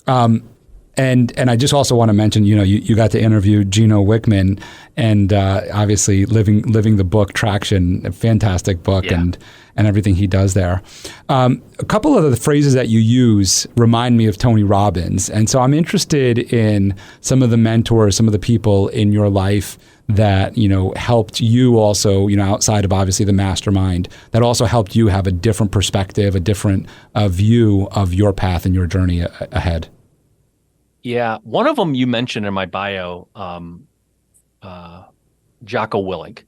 Yep. And I just also want to mention, you got to interview Gino Wickman, and obviously living the book Traction, a fantastic book, and everything he does there. A couple of the phrases that you use remind me of Tony Robbins, and so I'm interested in some of the mentors, some of the people in your life that helped you also, outside of obviously the mastermind, that also helped you have a different perspective, a different view of your path and your journey ahead. Yeah, one of them you mentioned in my bio, Jocko Willink.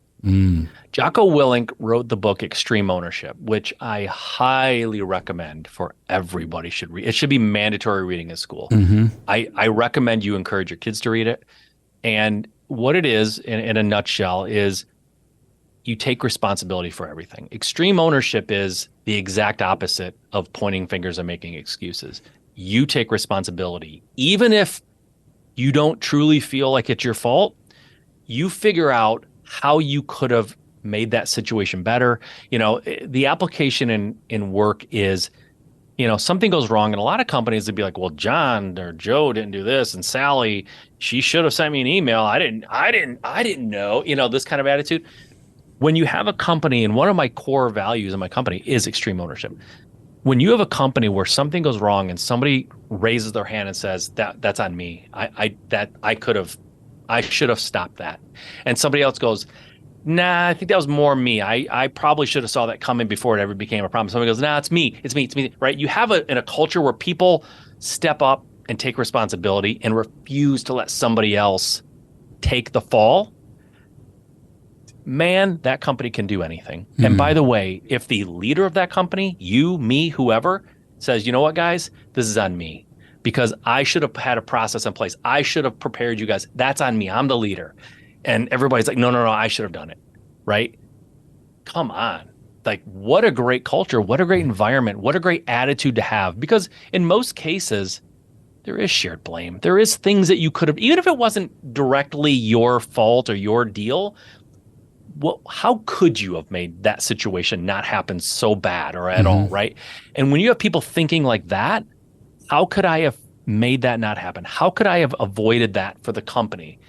Jocko Willink wrote the book Extreme Ownership, which I highly recommend for everybody should read. It should be mandatory reading at school. I recommend you encourage your kids to read it. And what it is, in a nutshell, is you take responsibility for everything. Extreme ownership is the exact opposite of pointing fingers and making excuses. You take responsibility. Even if you don't truly feel like it's your fault, you figure out how you could have made that situation better. The application in work is, something goes wrong, and a lot of companies would be like, well, John or Joe didn't do this, and Sally, she should have sent me an email. I didn't know, this kind of attitude. When you have a company, and one of my core values in my company is extreme ownership. When you have a company where something goes wrong and somebody raises their hand and says that's on me, I should have stopped that, and somebody else goes, nah, I think that was more me. I probably should have saw that coming before it ever became a problem. Somebody goes, nah, it's me, right? You have in a culture where people step up and take responsibility and refuse to let somebody else take the fall. Man, that company can do anything. And by the way, if the leader of that company, you, me, whoever, says, you know what, guys, this is on me because I should have had a process in place. I should have prepared you guys. That's on me. I'm the leader. And everybody's like, no, I should have done it. Right? Come on. Like, what a great culture. What a great environment. What a great attitude to have. Because in most cases, there is shared blame. There is things that you could have, even if it wasn't directly your fault or your deal, well, how could you have made that situation not happen so bad or at all, right? And when you have people thinking like that, how could I have made that not happen? How could I have avoided that for the company?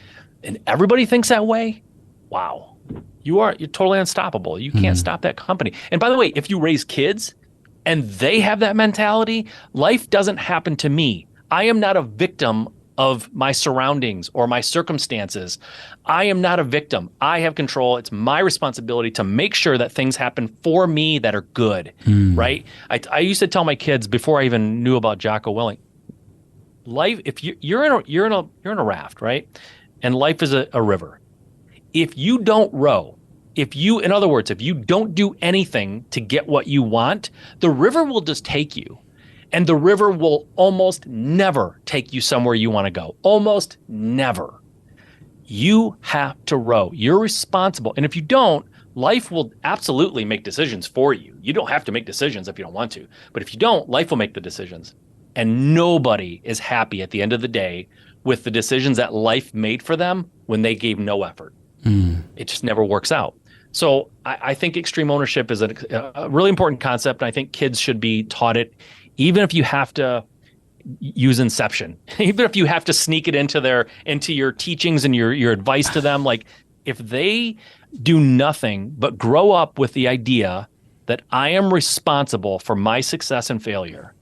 And everybody thinks that way. Wow. You're totally unstoppable. You can't stop that company. And by the way, if you raise kids and they have that mentality, life doesn't happen to me. I am not a victim of my surroundings or my circumstances. I am not a victim. I have control. It's my responsibility to make sure that things happen for me that are good, right? I used to tell my kids before I even knew about Jocko Willink, life, if you're in a raft, right? And life is a river. If you don't row, in other words, if you don't do anything to get what you want, the river will just take you. And the river will almost never take you somewhere you want to go. Almost never. You have to row. You're responsible. And if you don't, life will absolutely make decisions for you. You don't have to make decisions if you don't want to. But if you don't, life will make the decisions. And nobody is happy at the end of the day with the decisions that life made for them when they gave no effort. It just never works out. So I think extreme ownership is a really important concept. And I think kids should be taught it, even if you have to use Inception, even if you have to sneak it into your teachings and your advice to them. Like, if they do nothing but grow up with the idea that I am responsible for my success and failure,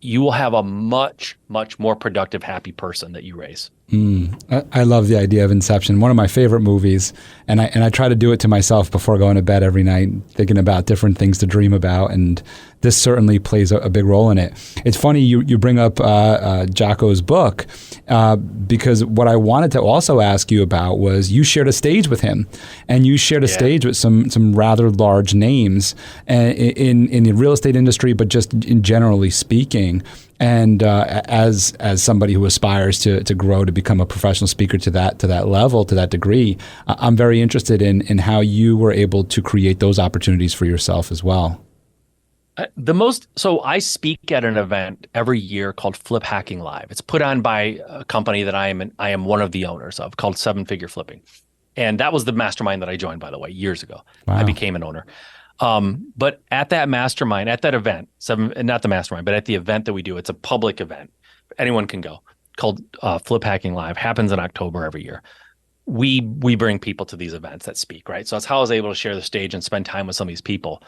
you will have a much, much more productive, happy person that you raise. I love the idea of Inception. One of my favorite movies, and I try to do it to myself before going to bed every night, thinking about different things to dream about, and this certainly plays a big role in it. It's funny you bring up Jocko's book because what I wanted to also ask you about was you shared a stage with him, and you shared a stage with some rather large names in the real estate industry, but just in generally speaking. And as somebody who aspires to grow to become a professional speaker to that level, to that degree, I'm very interested in how you were able to create those opportunities for yourself as well. So I speak at an event every year called Flip Hacking Live. It's put on by a company that I am one of the owners of, called Seven Figure Flipping. And that was the mastermind that I joined, by the way, years ago. Wow. I became an owner. But at that mastermind, at that event, not the mastermind, but at the event that we do, it's a public event. Anyone can go, called Flip Hacking Live, happens in October every year. We bring people to these events that speak, right? So that's how I was able to share the stage and spend time with some of these people.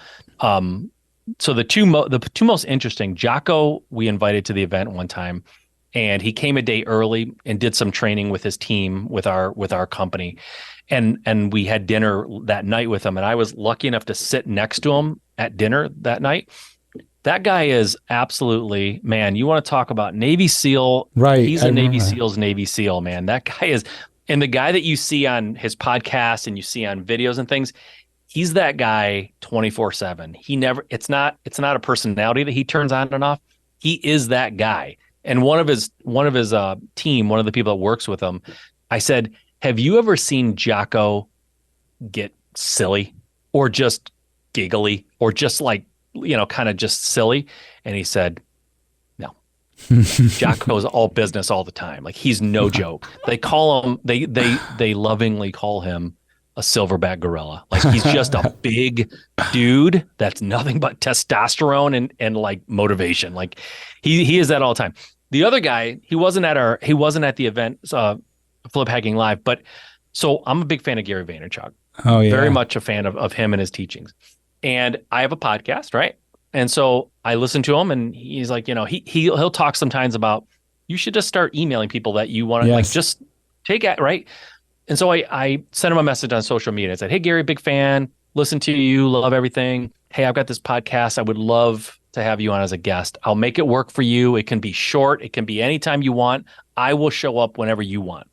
So the two most interesting, Jocko, we invited to the event one time, and he came a day early and did some training with his team, with our company. And we had dinner that night with him, and I was lucky enough to sit next to him at dinner that night. That guy is absolutely, man, you want to talk about Navy SEAL. Right. He's a Navy SEAL's Navy SEAL, man. That guy is, and the guy that you see on his podcast and you see on videos and things, he's that guy 24/7. It's not a personality that he turns on and off. He is that guy. And one of his team, one of the people that works with him, I said, have you ever seen Jocko get silly or just giggly or just like, kind of just silly? And he said, no. Jocko's all business all the time. Like, he's no joke. They call him, they lovingly call him a silverback gorilla. Like, he's just a big dude that's nothing but testosterone and like motivation. Like, he is that all the time. The other guy, he wasn't at the event, Flip Hacking Live, but so I'm a big fan of Gary Vaynerchuk. Oh yeah. Very much a fan of him and his teachings. And I have a podcast, right? And so I listen to him, and he's like, he'll talk sometimes about, you should just start emailing people that you want to like just take it, right? And so I sent him a message on social media. I said, hey, Gary, big fan, listen to you, love everything. Hey, I've got this podcast. I would love to have you on as a guest. I'll make it work for you. It can be short. It can be anytime you want. I will show up whenever you want.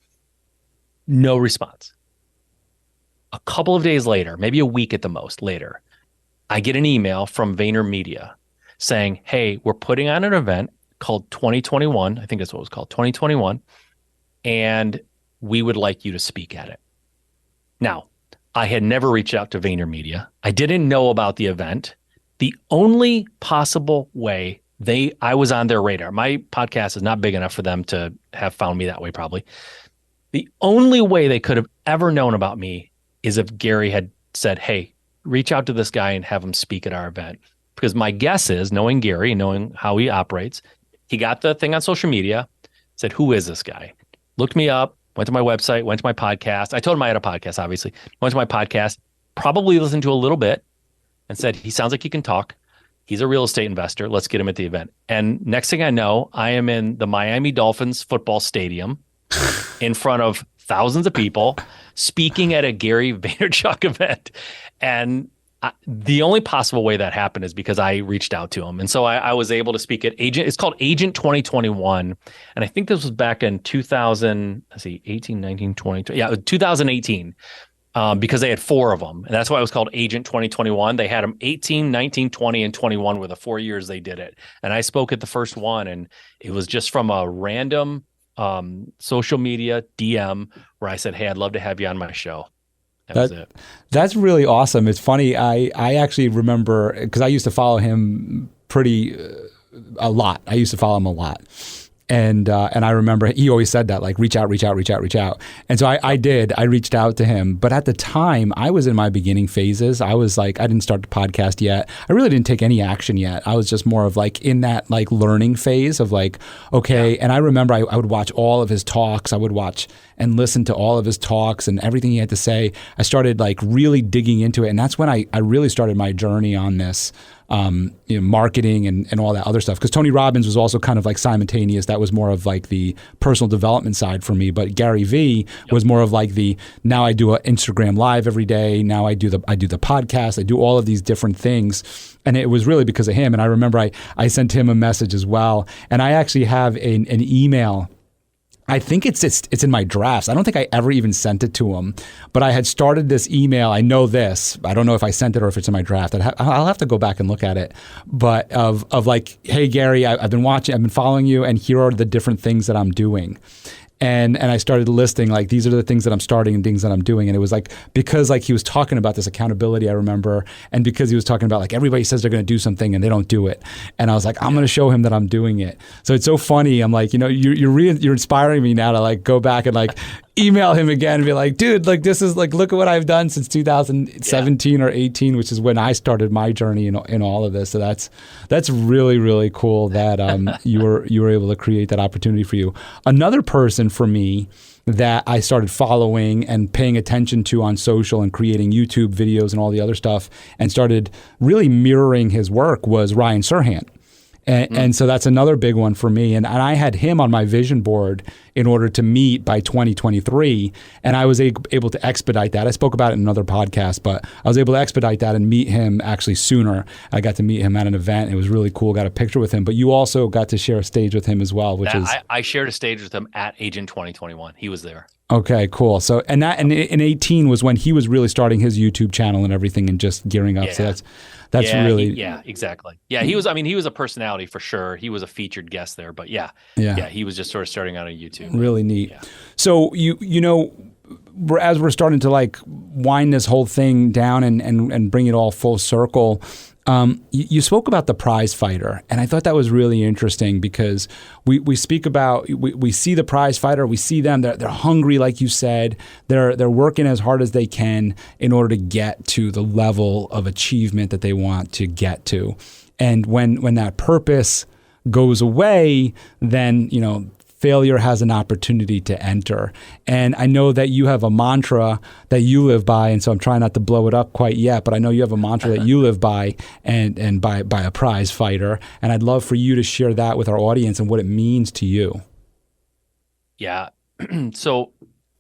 No response. A couple of days later, maybe a week at the most later, I get an email from VaynerMedia saying, hey, we're putting on an event called 2021. I think that's what it was called, 2021. And we would like you to speak at it. Now, I had never reached out to VaynerMedia. I didn't know about the event. The only possible way I was on their radar. My podcast is not big enough for them to have found me that way, probably. The only way they could have ever known about me is if Gary had said, hey, reach out to this guy and have him speak at our event. Because my guess is, knowing Gary, knowing how he operates, he got the thing on social media, said, who is this guy? Looked me up, went to my website, went to my podcast. I told him I had a podcast, obviously. Went to my podcast, probably listened to a little bit, and said, he sounds like he can talk. He's a real estate investor. Let's get him at the event. And next thing I know, I am in the Miami Dolphins football stadium in front of thousands of people speaking at a Gary Vaynerchuk event. And the only possible way that happened is because I reached out to him. And so I was able to speak at it's called Agent 2021. And I think this was back in 18, 19, 20. Yeah, 2018. Because they had 4 of them. And that's why it was called Agent 2021. They had them 18, 19, 20, and 21 were the 4 years they did it. And I spoke at the first one, and it was just from a random social media DM where I said, hey, I'd love to have you on my show. That was it. That's really awesome. It's funny. I actually remember, because I used to follow him a lot. I used to follow him a lot. And I remember he always said that, like, reach out. And so I did. I reached out to him. But at the time, I was in my beginning phases. I was like, I didn't start the podcast yet. I really didn't take any action yet. I was just more of like in that like learning phase of like, okay. Yeah. And I remember I would watch all of his talks. I would watch and listen to all of his talks and everything he had to say. I started like really digging into it. And that's when I really started my journey on this. marketing and all that other stuff. Because Tony Robbins was also kind of like simultaneous. That was more of like the personal development side for me. But Gary Vee was more of like now I do an Instagram live every day. Now I do the podcast. I do all of these different things. And it was really because of him. And I remember I sent him a message as well. And I actually have an email. I think it's in my drafts. I don't think I ever even sent it to him, but I had started this email. I know this. I don't know if I sent it or if it's in my draft. I'll have to go back and look at it. But of like, hey Gary, I've been following you, and here are the different things that I'm doing. And I started listing like, these are the things that I'm starting and things that I'm doing. And it was like, because like he was talking about this accountability, I remember, and because he was talking about like everybody says they're going to do something and they don't do it. And I was like, I'm going to show him that I'm doing it. So it's so funny. I'm like, you're inspiring me now to like go back and like email him again and be like, dude, like this is like, look at what I've done since 2017 or 18, which is when I started my journey in all of this. So that's really, really cool that you were able to create that opportunity for you. Another person for me that I started following and paying attention to on social and creating YouTube videos and all the other stuff and started really mirroring his work was Ryan Serhant. And so that's another big one for me. And I had him on my vision board in order to meet by 2023. And I was able to expedite that. I spoke about it in another podcast, but I was able to expedite that and meet him actually sooner. I got to meet him at an event. It was really cool. Got a picture with him. But you also got to share a stage with him as well, which is... I shared a stage with him at Agent 2021. He was there. Okay, cool. So, and in 18 was when he was really starting his YouTube channel and everything and just gearing up. Yeah. So that's really... exactly. Yeah, he was a personality for sure. He was a featured guest there, but yeah, he was just sort of starting out on YouTube. Really neat. Yeah. So as we're starting to like wind this whole thing down and bring it all full circle, you spoke about the prize fighter, and I thought that was really interesting because we speak about we see the prize fighter, we see them, they're hungry, like you said, they're working as hard as they can in order to get to the level of achievement that they want to get to, and when that purpose goes away, then failure has an opportunity to enter. And I know that you have a mantra that you live by, and so I'm trying not to blow it up quite yet, but I know you have a mantra that you live by and by a prize fighter. And I'd love for you to share that with our audience and what it means to you. Yeah. So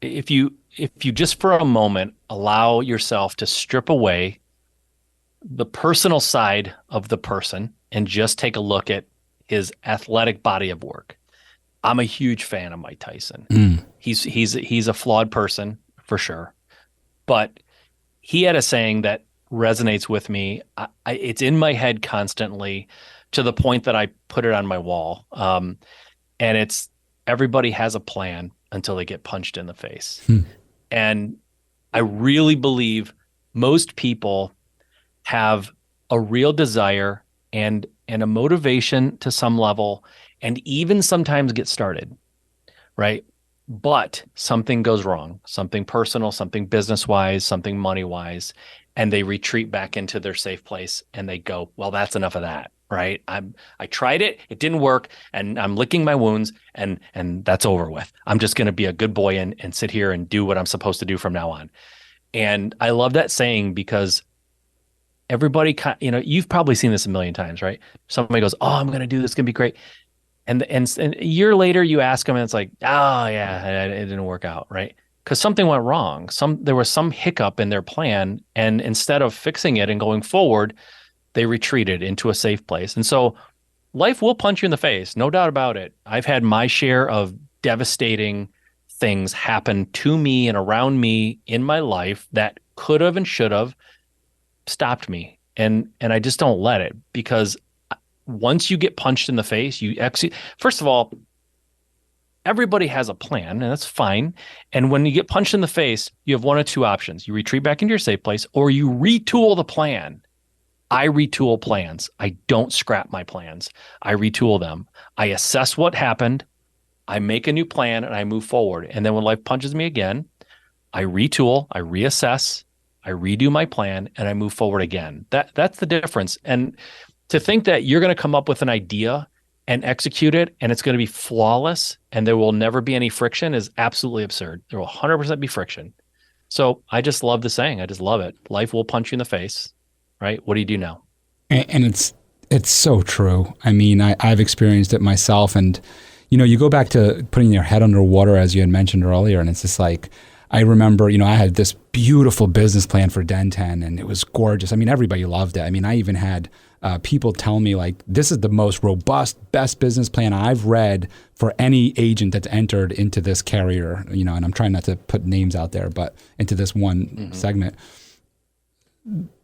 if you just for a moment allow yourself to strip away the personal side of the person and just take a look at his athletic body of work. I'm a huge fan of Mike Tyson. He's a flawed person for sure, but he had a saying that resonates with me. It's in my head constantly to the point that I put it on my wall. And it's everybody has a plan until they get punched in the face. And I really believe most people have a real desire and a motivation to some level, and even sometimes get started, right? But something goes wrong, something personal, something business-wise, something money-wise, and they retreat back into their safe place and they go, well, that's enough of that, right? I tried it, it didn't work, and I'm licking my wounds, and that's over with. I'm just going to be a good boy and sit here and do what I'm supposed to do from now on. And I love that saying because everybody, you've probably seen this a million times, right? Somebody goes, oh, I'm going to do this, it's going to be great. And a year later you ask them and it's like, oh yeah, it didn't work out, right? Because something went wrong. There was some hiccup in their plan, and instead of fixing it and going forward, they retreated into a safe place. And so life will punch you in the face, no doubt about it. I've had my share of devastating things happen to me and around me in my life that could have and should have stopped me. And I just don't let it, because once you get punched in the face, you execute. First of all, everybody has a plan, and that's fine. And when you get punched in the face, you have one of two options. You retreat back into your safe place, or you retool the plan. I retool plans. I don't scrap my plans. I retool them. I assess what happened. I make a new plan, and I move forward. And then when life punches me again, I retool, I reassess, I redo my plan, and I move forward again. That's the difference. And to think that you're going to come up with an idea and execute it, and it's going to be flawless, and there will never be any friction is absolutely absurd. There will 100% be friction. So I just love the saying. I just love it. Life will punch you in the face, right? What do you do now? And it's so true. I mean, I've experienced it myself, and you go back to putting your head underwater, as you had mentioned earlier, and it's just like, I remember, I had this beautiful business plan for Den10, and it was gorgeous. I mean, everybody loved it. I mean, I even had people tell me, like, this is the most robust, best business plan I've read for any agent that's entered into this carrier, and I'm trying not to put names out there, but into this one segment.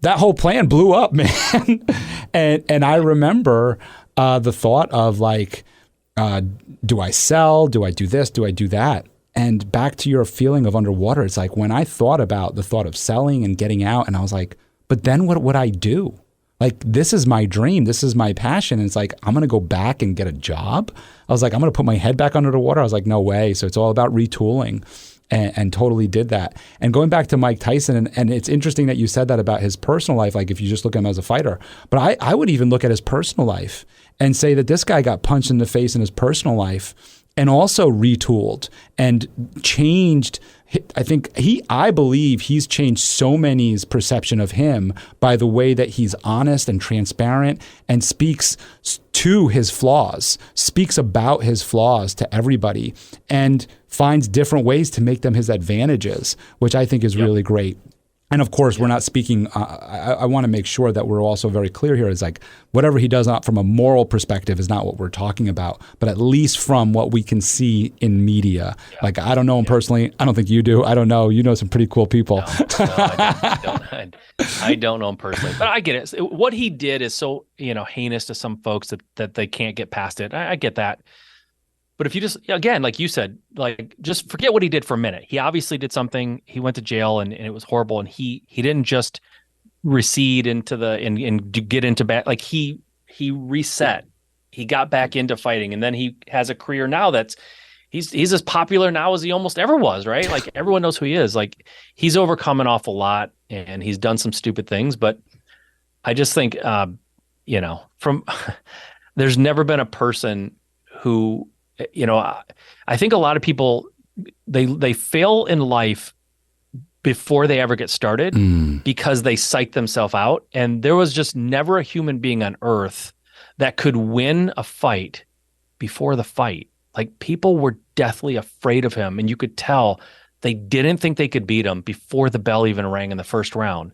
That whole plan blew up, man. and I remember the thought of, like, do I sell? Do I do this? Do I do that? And back to your feeling of underwater, it's like when I thought about the thought of selling and getting out, and I was like, but then what would I do? Like, this is my dream. This is my passion. And it's like, I'm going to go back and get a job. I was like, I'm going to put my head back under the water. I was like, no way. So it's all about retooling, and totally did that. And going back to Mike Tyson, and it's interesting that you said that about his personal life, like if you just look at him as a fighter. But I would even look at his personal life and say that this guy got punched in the face in his personal life and also retooled and changed. I believe he's changed so many's perception of him by the way that he's honest and transparent and speaks to his flaws, speaks about his flaws to everybody, and finds different ways to make them his advantages, which I think is really great. And of course, we're not speaking, I want to make sure that we're also very clear here. Is like, whatever he does not from a moral perspective is not what we're talking about, but at least from what we can see in media. Yeah. Like, I don't know him personally. I don't think you do. I don't know. You know some pretty cool people. No, I don't know him personally, but I get it. What he did is so, heinous to some folks that they can't get past it. I get that. But if you just, again, like you said, like, just forget what he did for a minute. He obviously did something. He went to jail and it was horrible. And he didn't just recede into and get into bad. Like, he reset. He got back into fighting, and then he has a career now he's as popular now as he almost ever was, right? Like, everyone knows who he is. Like, he's overcome an awful lot, and he's done some stupid things. But I just think, there's never been a person who, I think a lot of people, they fail in life before they ever get started because they psych themselves out. And there was just never a human being on earth that could win a fight before the fight. Like, people were deathly afraid of him, and you could tell they didn't think they could beat him before the bell even rang in the first round.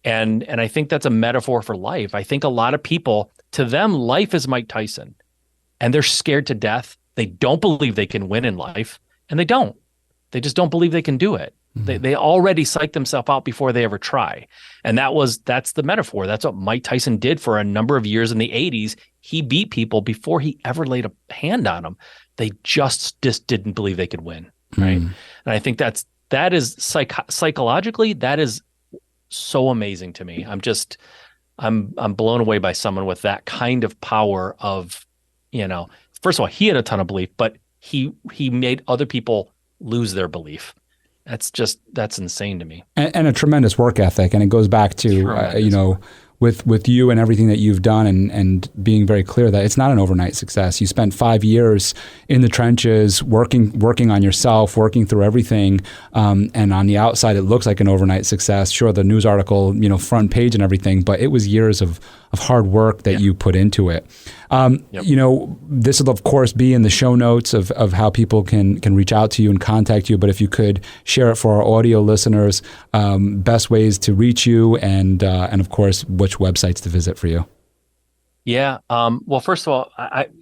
And I think that's a metaphor for life. I think a lot of people, to them, life is Mike Tyson, and they're scared to death. They don't believe they can win in life, and they don't. They just don't believe they can do it. They already psych themselves out before they ever try. And that's the metaphor. That's what Mike Tyson did for a number of years in the 80s. He beat people before he ever laid a hand on them. They just didn't believe they could win, right? And I think that is psychologically, that is so amazing to me. I'm blown away by someone with that kind of power of, first of all, he had a ton of belief, but he made other people lose their belief. That's insane to me. And a tremendous work ethic. And it goes back to, with you and everything that you've done, and being very clear that it's not an overnight success. You spent 5 years in the trenches working on yourself, working through everything. And on the outside, it looks like an overnight success. Sure, the news article, front page and everything, but it was years of hard work that you put into it. This will, of course, be in the show notes of how people can reach out to you and contact you. But if you could share it for our audio listeners, best ways to reach you, and of course, which websites to visit for you. Yeah. Well, first of all,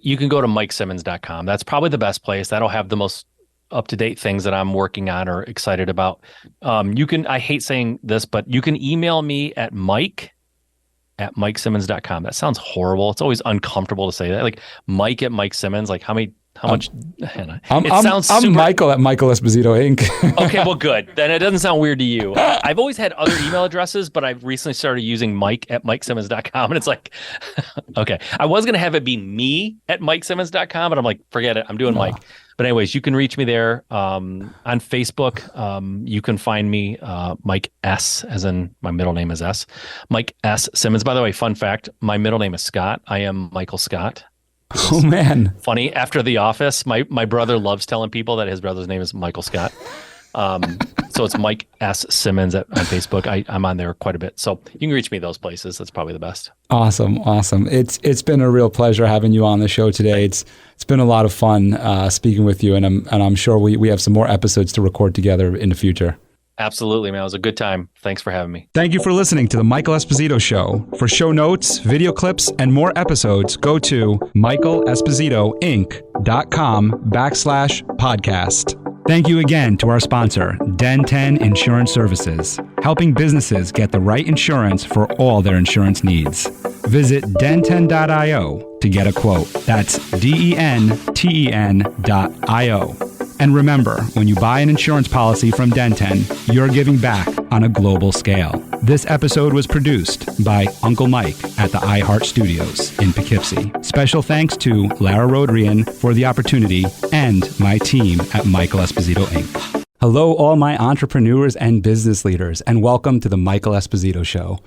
you can go to MikeSimmons.com. That's probably the best place. That'll have the most up-to-date things that I'm working on or excited about. I hate saying this, but you can email me at MikeSimmons.com. That sounds horrible. It's always uncomfortable to say that. Like, Mike at Mike Simmons, like how much? I'm Michael at Michael Esposito Inc. Okay, well, good. Then it doesn't sound weird to you. I've always had other email addresses, but I've recently started using Mike at MikeSimmons.com. And it's like, okay, I was going to have it be me at MikeSimmons.com, but I'm like, forget it. I'm doing Mike. But anyways, you can reach me there on Facebook. You can find me, Mike S, as in my middle name is S. Mike S. Simmons. By the way, fun fact, my middle name is Scott. I am Michael Scott. Oh, man. Funny, after The Office, my brother loves telling people that his brother's name is Michael Scott. So it's Mike S. Simmons on Facebook. I'm on there quite a bit. So you can reach me those places. That's probably the best. Awesome. It's been a real pleasure having you on the show today. It's been a lot of fun speaking with you, and I'm sure we have some more episodes to record together in the future. Absolutely, man. It was a good time. Thanks for having me. Thank you for listening to The Michael Esposito Show. For show notes, video clips, and more episodes, go to michaelespositoinc.com/podcast. Thank you again to our sponsor, Den 10 Insurance Services, helping businesses get the right insurance for all their insurance needs. Visit den10.io to get a quote. That's DENTEN.io. And remember, when you buy an insurance policy from Den10, you're giving back on a global scale. This episode was produced by Uncle Mike at the iHeart Studios in Poughkeepsie. Special thanks to Lara Rodrian for the opportunity and my team at Michael Esposito Inc. Hello, all my entrepreneurs and business leaders, and welcome to the Michael Esposito Show.